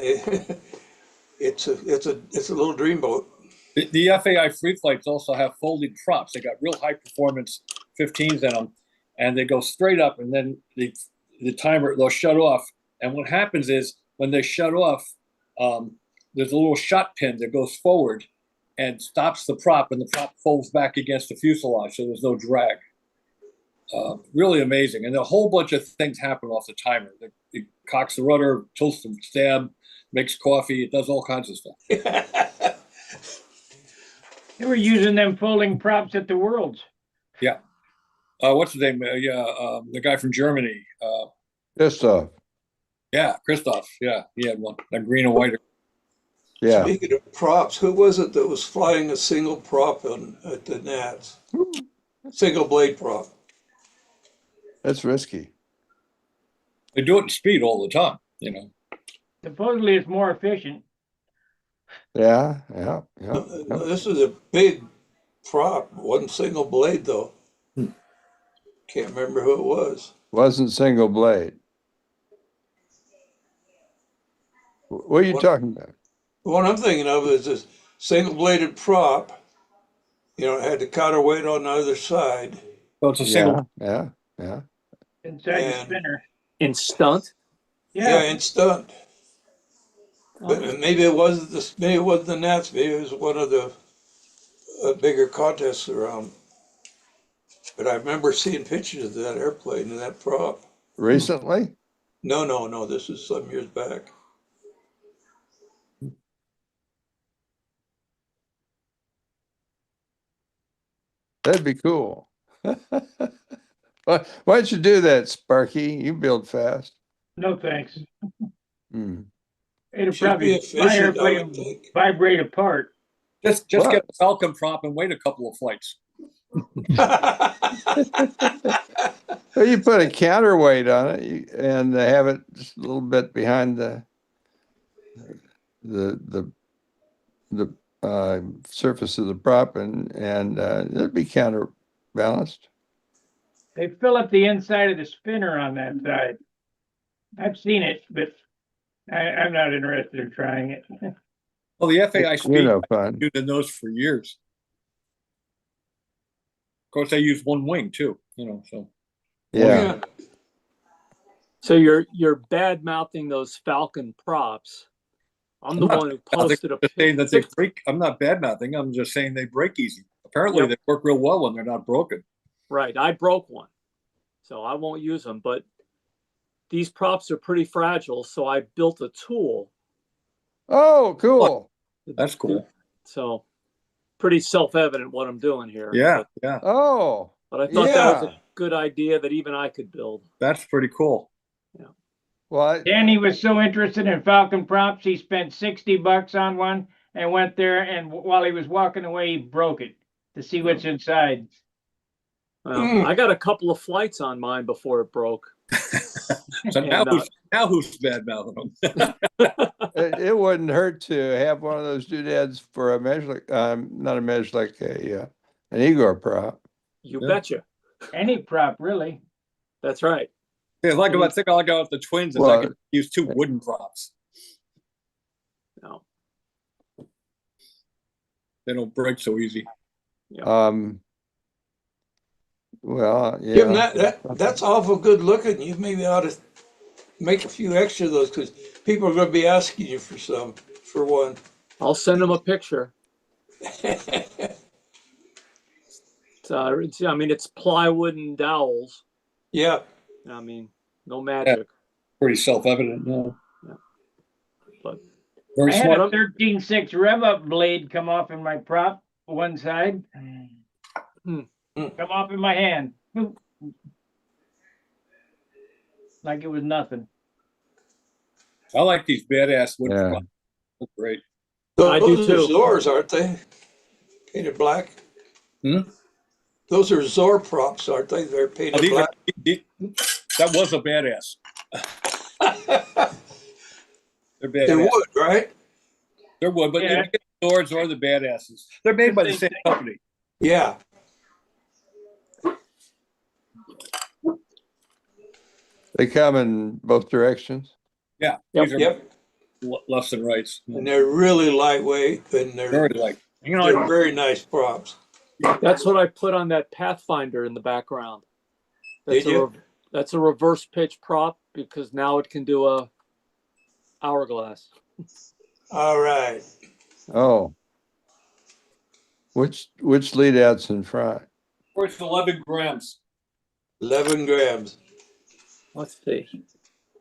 C: it's a little dreamboat.
D: The FAI free flights also have folding props. They got real high performance 15s in them, and they go straight up, and then the timer, they'll shut off. And what happens is when they shut off, there's a little shot pin that goes forward and stops the prop, and the prop folds back against the fuselage, so there's no drag. Really amazing. And a whole bunch of things happen off the timer. It cocks the rudder, tilts the stab, makes coffee. It does all kinds of stuff.
A: They were using them folding props at the Worlds.
D: Yeah. What's his name? The guy from Germany.
E: Christoph.
D: Yeah, Christoph. Yeah, he had one. A green and white.
E: Yeah.
C: Speaking of props, who was it that was flying a single prop at the Nats? Single blade prop.
E: That's risky.
D: They do it in speed all the time,
A: Supposedly it's more efficient.
E: Yeah.
C: This is a big prop, one single blade though. Can't remember who it was.
E: Wasn't single blade. What are you talking about?
C: What I'm thinking of is this single bladed prop. It had the counterweight on the other side.
D: So it's a single.
E: Yeah.
A: Inside the spinner.
F: In stunt?
C: Yeah, in stunt. But maybe it wasn't the Nats. Maybe it was one of the bigger contests around. But I remember seeing pictures of that airplane and that prop.
E: Recently?
C: No. This is some years back.
E: That'd be cool. Why don't you do that, Sparky? You build fast.
A: No thanks. It'll
C: Should
A: probably
C: be efficient, I would think.
A: vibrate apart.
D: Just get the Falcon prop and wait a couple of flights.
E: Well, you put a counterweight on it and have it just a little bit behind the surface of the prop, and it'd be counterbalanced.
A: They fill up the inside of the spinner on that side. I've seen it, but I'm not interested in trying it.
D: Well, the FAI
E: You're
D: speed
E: no fun.
D: using those for years. Of course, they use one wing too. So
E: Yeah.
F: So you're bad mouthing those Falcon props. I'm the one who posted a
D: saying that they
F: picture.
D: break. I'm not bad mouthing. I'm just saying they break easy. Apparently,
F: Yep.
D: they work real well when they're not broken.
F: Right. I broke one, so I won't use them. But these props are pretty fragile, so I built a tool.
E: Oh, cool.
D: That's cool.
F: So pretty self-evident what I'm doing here.
D: Yeah, yeah.
E: Oh,
F: But I thought that was
E: yeah.
F: a good idea that even I could build.
D: That's pretty cool.
F: Yeah.
E: Well,
A: Danny was so interested in Falcon props, he spent $60 on one and went there. And while he was walking away, he broke it to see what's inside.
F: Well, I got a couple of flights on mine before it broke.
D: So now who's bad mouthing them?
E: it wouldn't hurt to have one of those doodads for a measure, not a measure, like an Igor prop.
F: You betcha.
A: Any prop, really.
F: That's right.
D: Yeah, I think I like about the twins is I can use two wooden props.
F: No.
D: They don't break so easy.
F: Yeah.
E: Well, yeah.
C: Jim, that's awful good looking. You maybe ought to make a few extra of those because people are going to be asking you for one.
F: I'll send them a picture. I mean, it's plywood and dowels.
C: Yeah.
F: I mean, no magic.
D: Yeah. Pretty self-evident. Yeah.
F: But
D: very
A: I had
D: smart.
A: a 13.6 rev up blade come off in my prop one side. Come off in my hand. Like it was nothing.
D: I like these badass wood
E: Yeah.
D: props. They're great.
F: I do
C: Those
F: too.
C: are Zors, aren't they? Painted black. Those are Zor props, aren't they? They're painted black.
D: That was a badass. They're badass.
C: They're wood, right?
D: They're wood, but
A: Yeah.
D: you get the swords or the badasses. They're made by the same company.
C: Yeah.
E: They come in both directions.
D: Yeah.
F: Yep.
D: These are
C: Yep.
D: lefts and rights.
C: And they're really lightweight and they're
D: Very light.
C: they're very nice props.
F: That's what I put on that Pathfinder in the background. That's
C: Did you?
F: That's a reverse pitch prop because now it can do a hourglass.
C: All right.
E: Oh. Which lead out's in front?
D: It's 11 grams.
C: 11 grams.
F: Let's see.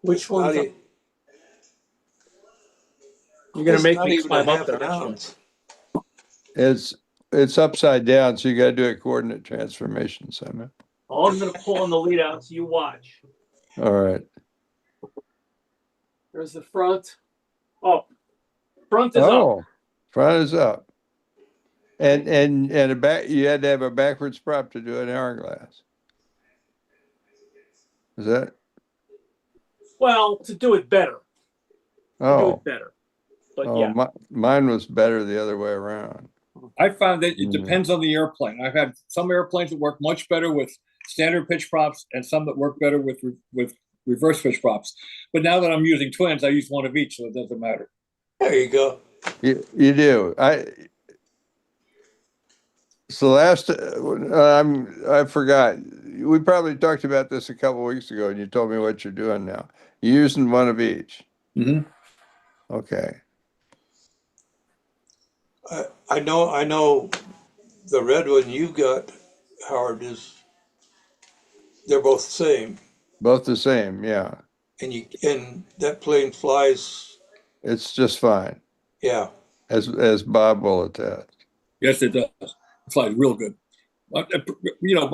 F: Which
C: Not
F: one's
C: e-
F: You're going to
C: It's
F: make
C: not
F: me
C: even a
F: climb up
C: half
F: there,
C: an
F: aren't you?
C: ounce.
E: It's upside down, so you got to do a coordinate transformation somehow.
F: Oh, I'm going to pull on the lead out so you watch.
E: All right.
F: There's the front. Oh, front is up.
E: Front is up. And a back, you had to have a backwards prop to do an hourglass. Is that?
F: Well, to do it better. Do
E: Oh,
F: it better. But yeah.
E: mine was better the other way around.
D: I found that it depends on the airplane. I've had some airplanes that work much better with standard pitch props and some that work better with reverse pitch props. But now that I'm using twins, I use one of each, so it doesn't matter.
C: There you go.
E: You do. So last, I forgot. We probably talked about this a couple of weeks ago, and you told me what you're doing now. You're using one of each.
D: Mm-hmm.
E: Okay.
C: I know the red one you got, Howard, they're both the same.
E: Both the same, yeah.
C: And that plane flies,
E: It's just fine,
C: yeah.
E: as Bob will attest.
D: Yes, it does. It flies real good. By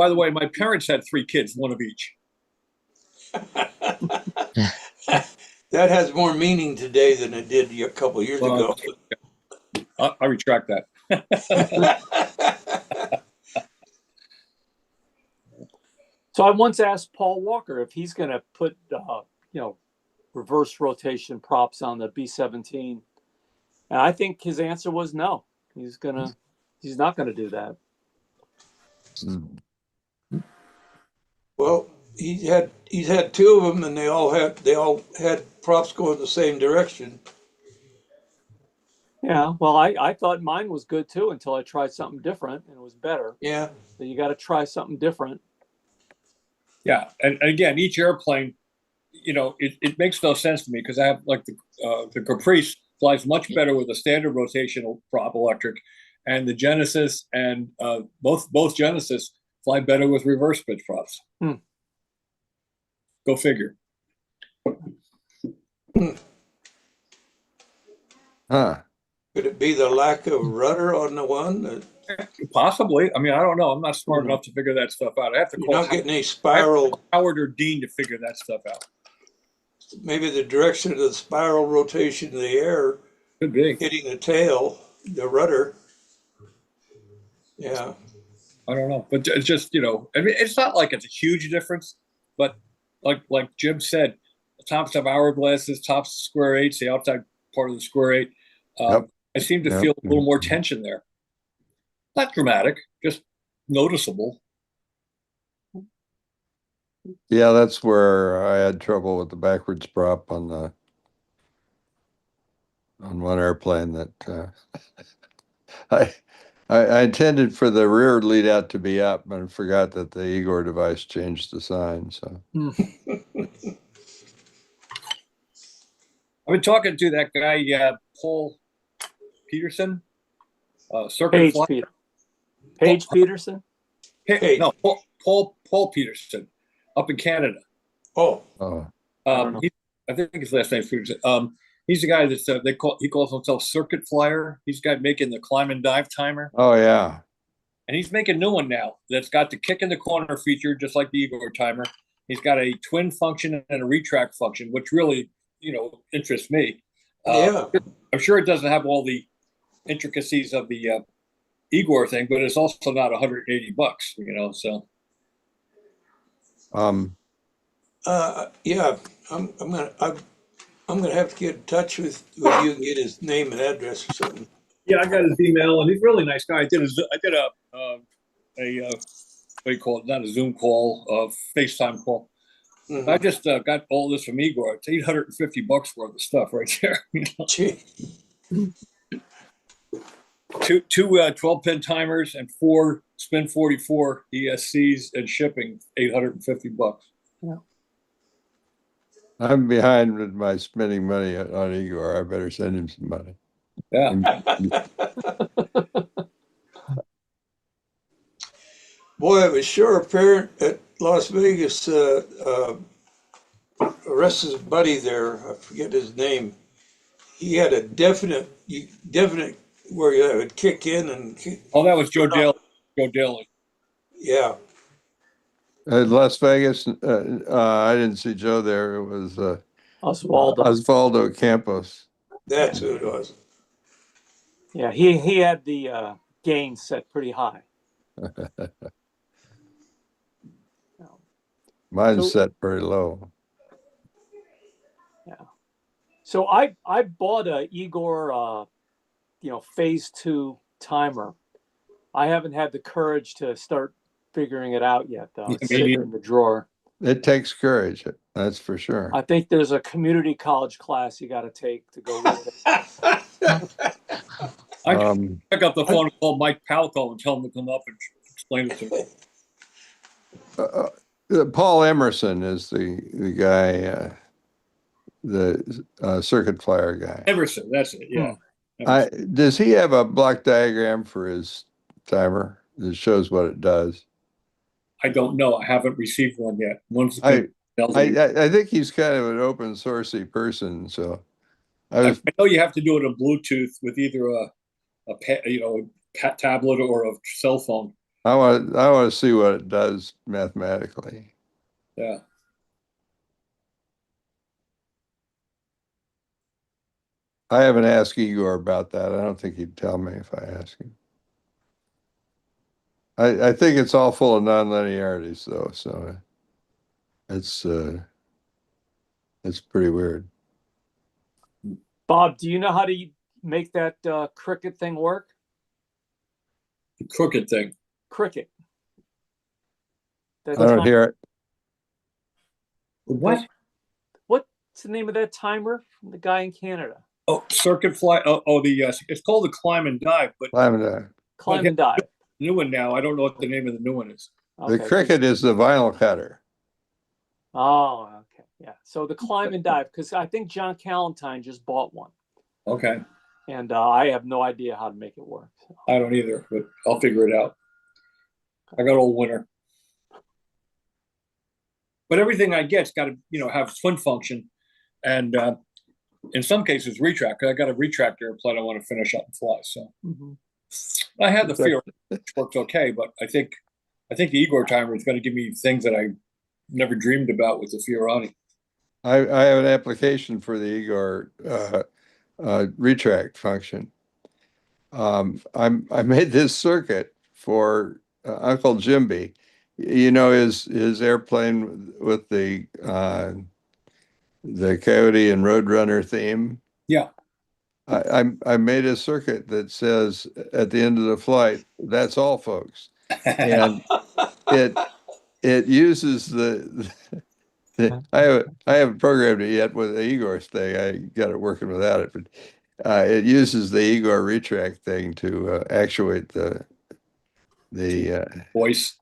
D: the way, my parents had 3 kids, one of each.
C: That has more meaning today than it did a couple of years ago.
D: I retract that.
F: So I once asked Paul Walker if he's going to put, reverse rotation props on the B-17. And I think his answer was no. He's not going to do that.
C: Well, he's had two of them, and they all had props going the same direction.
F: Yeah, well, I thought mine was good too until I tried something different and it was better.
C: Yeah.
F: So you got to try something different.
D: Yeah, and again, each airplane, it makes no sense to me because I have like the Caprice flies much better with a standard rotational prop electric, and the Genesis and both Genesis fly better with reverse pitch props. Go figure.
E: Huh.
C: Could it be the lack of rudder on the one?
D: Possibly. I mean, I don't know. I'm not smart enough to figure that stuff out. I have to
C: You're
D: call
C: not getting any spiral.
D: Howard or Dean to figure that stuff out.
C: Maybe the direction of the spiral rotation of the air
D: Could be
C: hitting the tail, the rudder. Yeah.
D: I don't know, but it's just I mean, it's not like it's a huge difference, but like Jim said, the tops have hourglasses, tops of square eights, the outside part of the square eight.
E: Yep.
D: I seem to feel a little more tension there. Not dramatic, just noticeable.
E: Yeah, that's where I had trouble with the backwards prop on one airplane that I intended for the rear lead out to be up, but I forgot that the Igor device changed the sign. So
D: I've been talking to that guy Paul Peterson, circuit flyer.
F: Paige Peterson.
D: No, Paul Peterson, up in Canada.
C: Oh.
D: I think his last name's Peterson. He's the guy that's he calls himself Circuit Flyer. He's the guy making the climb and dive timer.
E: Oh yeah.
D: And he's making a new one now that's got the kick in the corner feature, just like the Igor timer. He's got a twin function and a retract function, which really, interests me.
C: Yeah.
D: I'm sure it doesn't have all the intricacies of the Igor thing, but it's also not $180, so.
C: Yeah, I'm gonna have to get in touch with you and get his name and address or something.
D: Yeah, I got his email, and he's a really nice guy. I did a what do you call it? Not a Zoom call, a FaceTime call. Mm-hmm. I just got all this from Igor. It's $850 worth of stuff right there. Two 12-pin timers and 4 spin 44 ESCs and shipping $850.
F: Yeah.
E: I'm behind with my spending money on Igor. I better send him some money.
D: Yeah.
C: Boy, it was sure apparent at Las Vegas. Russ's buddy there, I forget his name. He had a definite where you would kick in and.
D: Oh, that was Joe Daly. Joe Daly.
C: Yeah.
E: At Las Vegas, I didn't see Joe there. It was Osvaldo Campos.
C: That's who it was.
F: Yeah, he had the gain set pretty high.
E: Mine's set pretty low.
F: Yeah. So I bought a Igor phase 2 timer. I haven't had the courage to start figuring it out yet, though. It's sitting in the drawer.
E: It takes courage, that's for sure.
F: I think there's a community college class you got to take to go with it.
D: I can pick up the phone and call Mike Palco and tell him to come up and explain it to me.
E: Paul Emerson is the guy, the circuit flyer guy.
D: Emerson, that's it. Yeah.
E: Does he have a block diagram for his timer that shows what it does?
D: I don't know. I haven't received one yet.
E: I think he's kind of an open sourcey person, so
D: I know you have to do it on Bluetooth with either a tablet or a cell phone.
E: I want to see what it does mathematically.
D: Yeah.
E: I haven't asked Igor about that. I don't think he'd tell me if I ask him. I think it's all full of nonlinearities, though, so it's pretty weird.
F: Bob, do you know how to make that cricket thing work?
D: The crooked thing.
F: Cricket.
E: I don't hear it.
D: What?
F: What's the name of that timer from the guy in Canada?
D: Oh, circuit fly. It's called the climb and dive, but
E: Climb and dive.
F: Climb and dive.
D: New one now. I don't know what the name of the new one is.
E: The
F: Okay.
E: cricket is the vinyl cutter.
F: Oh, okay. Yeah. So the climb and dive, because I think John Callentine just bought one.
D: Okay.
F: And I have no idea how to make it work.
D: I don't either, but I'll figure it out. I got old winter. But everything I get's got to, have swim function, and in some cases retract. I got a retract airplane I want to finish up and fly. So I had the fear it worked okay, but I think the Igor timer is going to give me things that I never dreamed about with the Fiorani.
E: I have an application for the Igor retract function. I made this circuit for Uncle Jimby. His airplane with the Coyote and Roadrunner theme.
D: Yeah.
E: I made a circuit that says at the end of the flight, "That's all, folks," and it uses I haven't programmed it yet with the Igor's thing. I got it working without it, but it uses the Igor retract thing to actuate the
D: voice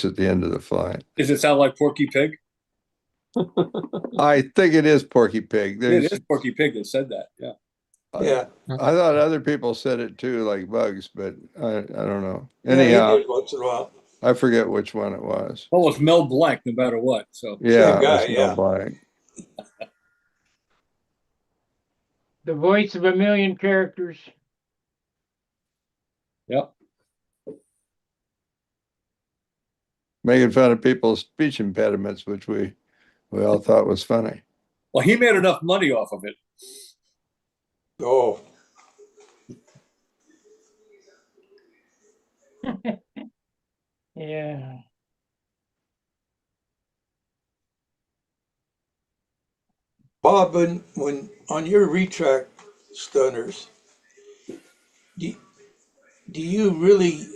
E: at the end of the flight.
D: Does it sound like Porky Pig?
E: I think it is Porky Pig.
D: It is Porky Pig that said that. Yeah.
C: Yeah.
E: I thought other people said it too, like Bugs, but I don't know.
C: Yeah,
E: Anyhow,
C: he did once in a while.
E: I forget which one it was.
D: Well, it's Mel Blanc, no matter what. So
E: Yeah,
C: Same guy,
E: it was Mel Blanc.
A: The voice of a million characters.
D: Yep.
E: Making fun of people's speech impediments, which we all thought was funny.
D: Well, he made enough money off of it.
C: Oh.
A: Yeah.
C: Bob, when on your retract stunners, do you really,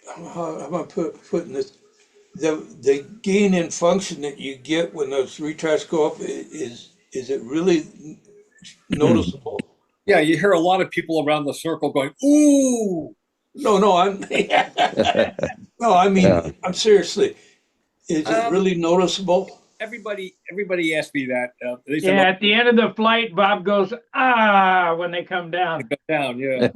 C: how am I putting this? The gain in function that you get when those retracts go up is it really noticeable?
D: Yeah, you hear a lot of people around the circle going, "Ooh!"
C: No, I'm no, I mean,
E: Yeah.
C: I'm seriously. Is it really noticeable?
D: Everybody asked me that. They said,
A: Yeah, at the end of the flight, Bob goes, when they come down.
D: down, yeah.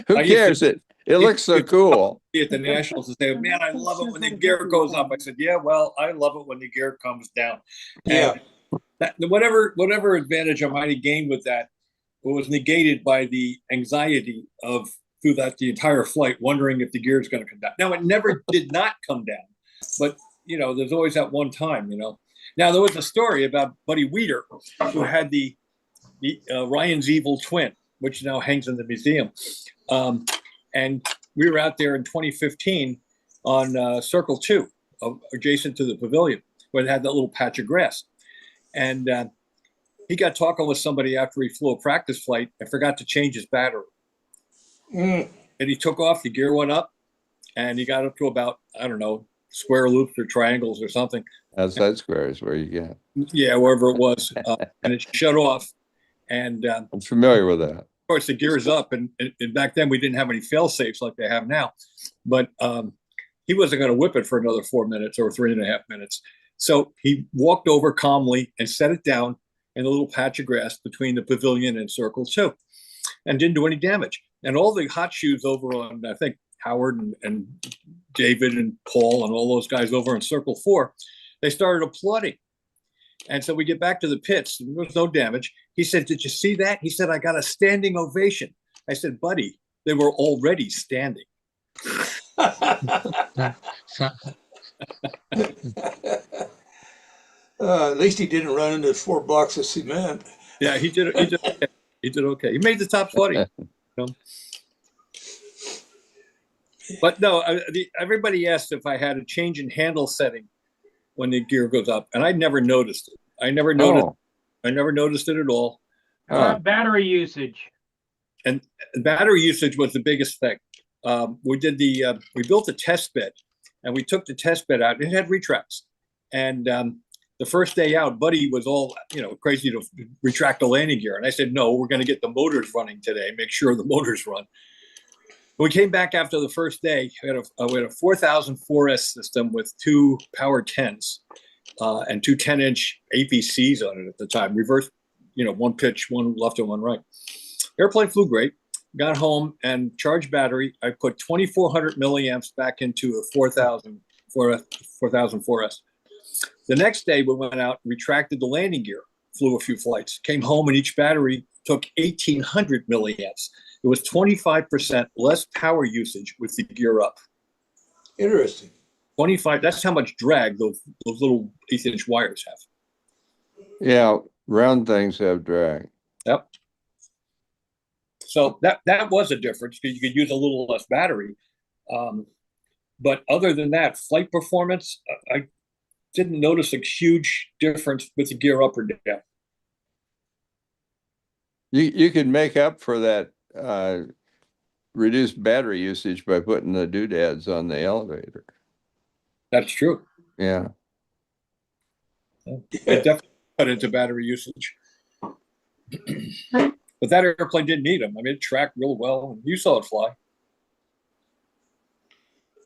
E: Who
D: I used
E: cares? It looks so cool.
D: At the Nationals and say, "Man, I love it when the gear goes up." I said, "Yeah, well, I love it when the gear comes down."
C: Yeah.
D: And whatever advantage I might have gained with that was negated by the anxiety of the entire flight, wondering if the gear is going to come down. Now, it never did not come down, but there's always that one time. Now there was a story about Buddy Weeder, who had the Ryan's Evil Twin, which now hangs in the museum, and we were out there in 2015 on Circle 2, adjacent to the pavilion, where they had that little patch of grass. And he got talking with somebody after he flew a practice flight and forgot to change his battery. And he took off, the gear went up, and he got up to about, I don't know, square loops or triangles or something.
E: Outside square is where you get.
D: Yeah, wherever it was. And it shut off. And
E: I'm familiar with that.
D: of course, the gear's up, and back then we didn't have any fail safes like they have now. But he wasn't going to whip it for another 4 minutes or 3.5 minutes. So he walked over calmly and set it down in a little patch of grass between the pavilion and Circle 2, and didn't do any damage. And all the hot shoes over on, I think, Howard and David and Paul and all those guys over on Circle 4, they started applauding. And so we get back to the pits, and there was no damage. He said, "Did you see that?" He said, "I got a standing ovation." I said, "Buddy, they were already standing."
C: At least he didn't run into 4 blocks of cement.
D: Yeah, he did okay. He did okay. He made the top 20. But no, everybody asked if I had a change in handle setting when the gear goes up, and I never noticed it. I never noticed it at all.
A: Battery usage.
D: And battery usage was the biggest thing. We built a test bed, and we took the test bed out. It had retracts, and the first day out, Buddy was all, crazy to retract the landing gear. And I said, no, we're going to get the motors running today. Make sure the motors run. When we came back after the first day, we had a 4000 4S system with 2 power 10s and 2 10-inch APCs on it at the time. Reverse, one pitch, one left and one right. Airplane flew great. Got home and charged battery. I put 2,400 milliamps back into a 4000 4S. The next day, we went out, retracted the landing gear, flew a few flights, came home, and each battery took 1,800 milliamps. It was 25% less power usage with the gear up.
C: Interesting.
D: 25. That's how much drag those little 1/8-inch wires have.
E: Yeah, round things have drag.
D: Yep. So that was a difference because you could use a little less battery. But other than that, flight performance, I didn't notice a huge difference with the gear up or down.
E: You can make up for that reduced battery usage by putting the doodads on the elevator.
D: That's true.
E: Yeah.
D: It definitely cut into battery usage. But that airplane didn't need them. I mean, it tracked real well. You saw it fly.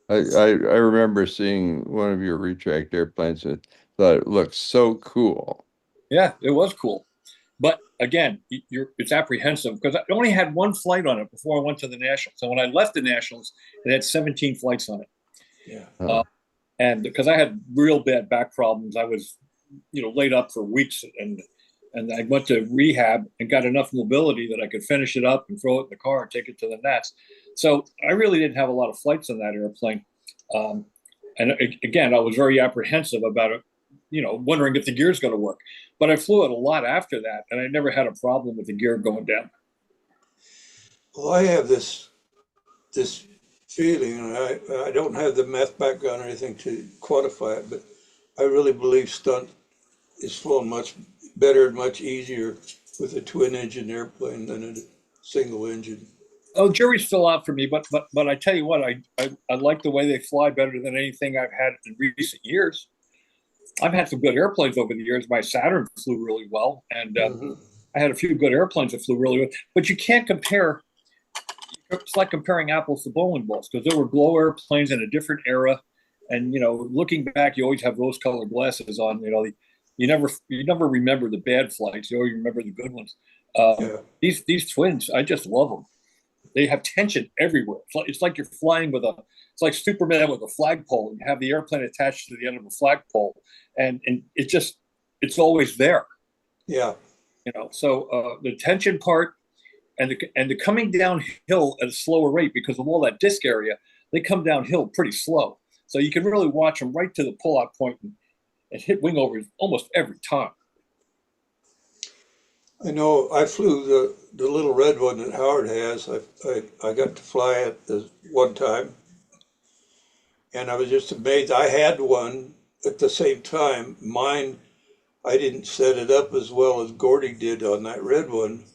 E: I remember seeing one of your retract airplanes and thought it looked so cool.
D: Yeah, it was cool. But again, it's apprehensive because I only had one flight on it before I went to the Nationals. So when I left the Nationals, it had 17 flights on it.
C: Yeah.
D: And because I had real bad back problems, I was, laid up for weeks, and I went to rehab and got enough mobility that I could finish it up and throw it in the car and take it to the Nats. So I really didn't have a lot of flights on that airplane. And again, I was very apprehensive about it, wondering if the gear's going to work. But I flew it a lot after that, and I never had a problem with the gear going down.
C: Well, I have this feeling, and I don't have the math background or anything to quantify it, but I really believe Stunt is flown much better and much easier with a twin-engine airplane than a single engine.
D: Oh, jury's still out for me, but I tell you what, I like the way they fly better than anything I've had in recent years. I've had some good airplanes over the years. My Saturn flew really well, and I had a few good airplanes that flew really well. But you can't compare. It's like comparing apples to bowling balls because there were glow airplanes in a different era, and looking back, you always have rose-colored glasses on. You never remember the bad flights. You always remember the good ones. These twins, I just love them. They have tension everywhere. It's like you're flying it's like Superman with a flagpole. You have the airplane attached to the end of a flagpole, and it's always there.
C: Yeah.
D: So the tension part and the coming downhill at a slower rate because of all that disc area, they come downhill pretty slow. So you can really watch them right to the pull-out point and hit wing overs almost every time.
C: I know I flew the little red one that Howard has. I got to fly it one time, and I was just amazed. I had one at the same time. Mine, I didn't set it up as well as Gordy did on that red one.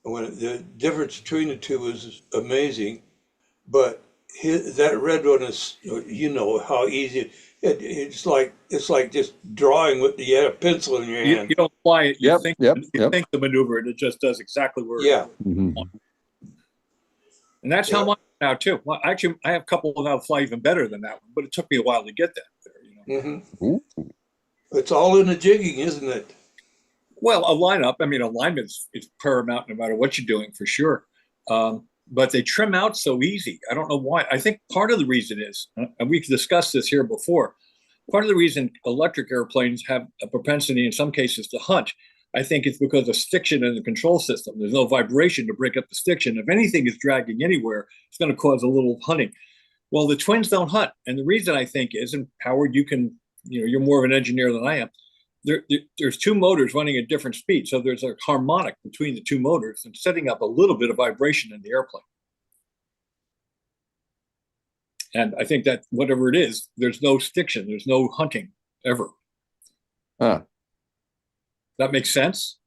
C: The difference between the two was amazing, but that red one is, how easy. It's like just drawing with a pencil in your hand.
D: You don't fly it. You think
E: the
D: maneuver, and it just does exactly where.
C: Yeah.
E: Mm-hmm.
D: And that's how much now too. Well, actually, I have a couple that fly even better than that one, but it took me a while to get that there.
C: Mm-hmm. It's all in the jigging, isn't it?
D: Well, a lineup. I mean, alignment is paramount no matter what you're doing for sure. But they trim out so easy. I don't know why. I think part of the reason is, and we've discussed this here before, part of the reason electric airplanes have a propensity in some cases to hunt, I think it's because of stiction in the control system. There's no vibration to break up the stiction. If anything is dragging anywhere, it's going to cause a little hunting. Well, the twins don't hunt. And the reason I think is, and Howard, you're more of an engineer than I am, there's two motors running at different speeds. So there's a harmonic between the two motors and setting up a little bit of vibration in the airplane. And I think that whatever it is, there's no stiction, there's no hunting ever.
E: Huh.
D: That makes sense?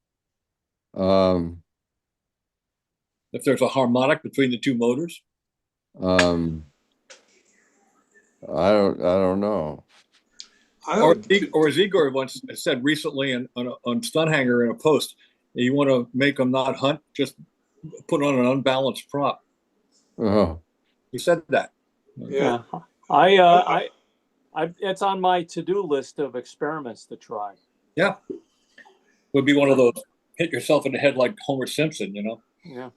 E: Um,
D: If there's a harmonic between the two motors?
E: I don't know.
D: Or as Igor once said recently on Stunt Hangar in a post, you want to make them not hunt, just put on an unbalanced prop.
E: Oh,
D: He said that.
F: Yeah. It's on my to-do list of experiments to try.
D: Yeah. Would be one of those hit yourself in the head like Homer Simpson, you know?
F: Yeah.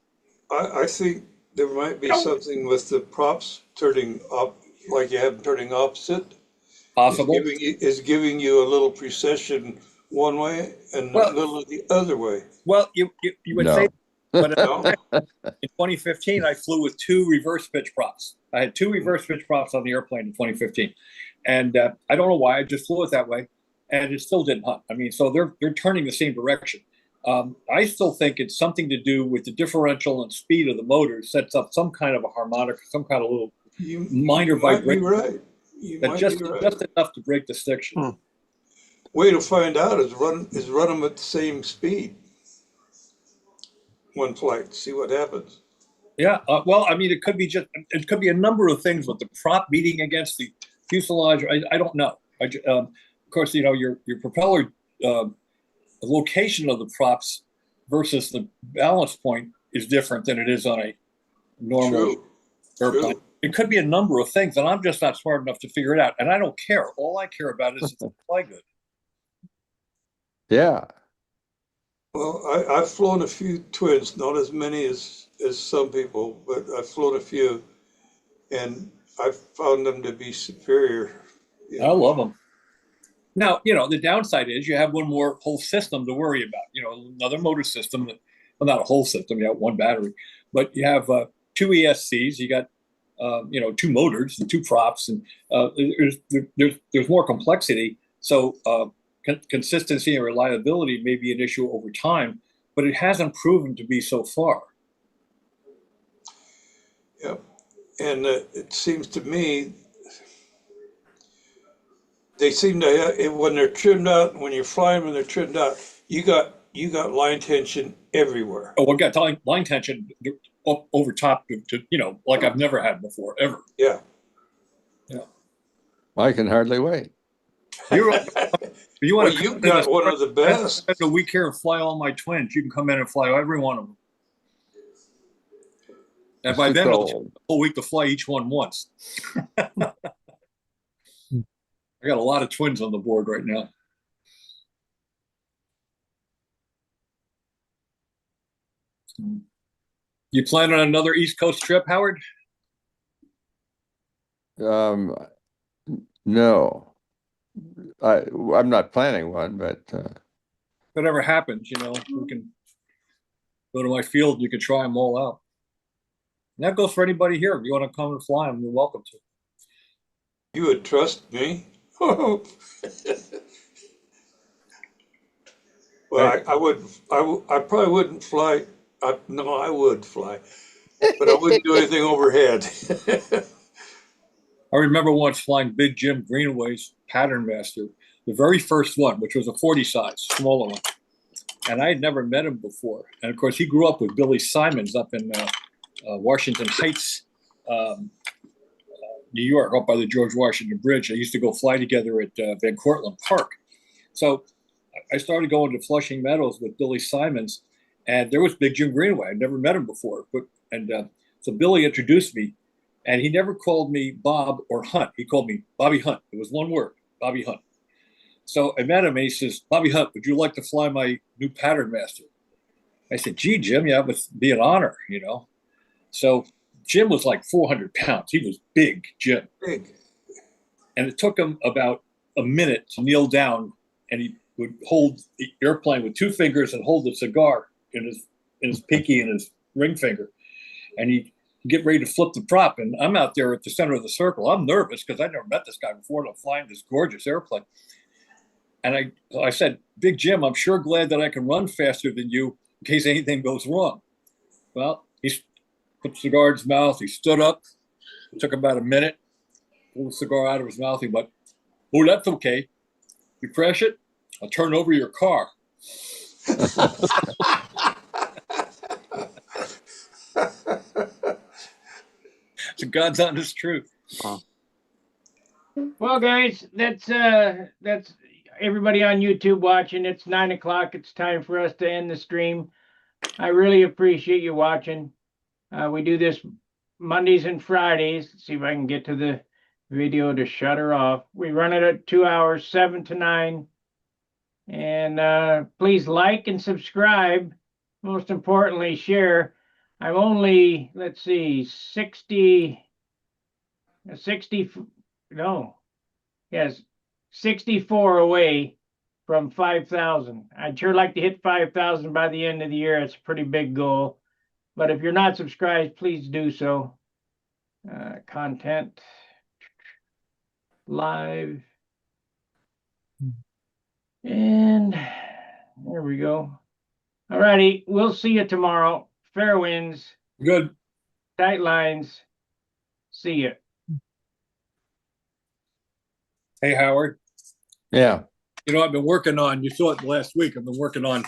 C: I think there might be something with the props turning up, like you have them turning opposite.
D: Possible.
C: Is giving you a little precession one way and a little the other way.
D: Well, you would
E: no.
D: say, but
C: No?
D: in 2015, I flew with 2 reverse pitch props. I had 2 reverse pitch props on the airplane in 2015. And I don't know why, I just flew it that way. And it still didn't hunt. I mean, so they're turning the same direction. I still think it's something to do with the differential and speed of the motor sets up some kind of a harmonic, some kind of little minor vibration.
C: Right.
D: Just enough to break the stiction.
C: Way to find out is run them at the same speed. One flight, see what happens.
D: Yeah, well, I mean, it could be a number of things with the prop beating against the fuselage. I don't know. Of course, you know, your propeller location of the props versus the balance point is different than it is on a normal airplane. True. It could be a number of things, and I'm just not smart enough to figure it out. And I don't care. All I care about is if it fly good.
E: Yeah.
C: Well, I've flown a few twins, not as many as some people, but I've flown a few, and I've found them to be superior.
D: You know? I love them. Now, you know, the downside is you have one more whole system to worry about. You know, another motor system. Well, not a whole system. You have one battery, but you have 2 ESCs. You got, 2 motors and 2 props, and there's more complexity. So consistency and reliability may be an issue over time, but it hasn't proven to be so far.
C: Yeah, and it seems to me they seem to when they're trimmed out, when you're flying when they're trimmed out, you got line tension everywhere.
D: Oh, we got line tension up over top to like I've never had before, ever.
C: Yeah.
E: I can hardly wait.
D: You've
C: got one of the best.
D: Spend a week here and fly all my twins. You can come in and fly every one of them. And by then, it'll take a whole week to fly each one once. I got a lot of twins on the board right now. You plan on another East Coast trip, Howard?
E: No. I'm not planning one, but
D: whatever happens, we can go to my field. You can try them all out. And that goes for anybody here. If you want to come and fly them, you're welcome to.
C: You would trust me? Well, I probably wouldn't fly. No, I would fly, but I wouldn't do anything overhead.
D: I remember once flying Big Jim Greenaway's Pattern Master, the very first one, which was a 40 size, smaller one. And I had never met him before. And of course, he grew up with Billy Simons up in Washington Heights, New York, up by the George Washington Bridge. They used to go fly together at Van Cortlandt Park. So I started going to Flushing Meadows with Billy Simons, and there was Big Jim Greenaway. I'd never met him before. So Billy introduced me, and he never called me Bob or Hunt. He called me Bobby Hunt. It was one word, Bobby Hunt. So I met him, and he says, "Bobby Hunt, would you like to fly my new Pattern Master?" I said, "Gee, Jim, yeah, it would be an honor, So Jim was like 400 pounds. He was big, Jim. Big. And it took him about a minute to kneel down, and he would hold the airplane with 2 fingers and hold the cigar in his pinky and his ring finger. And he'd get ready to flip the prop. And I'm out there at the center of the circle. I'm nervous because I'd never met this guy before, and I'm flying this gorgeous airplane. And I said, "Big Jim, I'm sure glad that I can run faster than you in case anything goes wrong." Well, he put the cigar in his mouth. He stood up. It took about a minute. Pulled the cigar out of his mouth. He went, "Oh, that's okay. You crash it, I'll turn over your car." It's God's honest truth.
A: Well, guys, that's everybody on YouTube watching. It's 9 o'clock. It's time for us to end the stream. I really appreciate you watching. We do this Mondays and Fridays. Let's see if I can get to the video to shut her off. We run it at 2 hours, 7 to 9. And please like and subscribe. Most importantly, share. I'm only, let's see, 60, no, yes, 64 away from 5,000. I'd sure like to hit 5,000 by the end of the year. It's a pretty big goal. But if you're not subscribed, please do so. Content, live, and there we go. All righty, we'll see you tomorrow. Fair winds,
D: Good.
A: tight lines. See you.
D: Hey, Howard.
E: Yeah.
D: You know, I've been working on, you saw it last week, I've been working on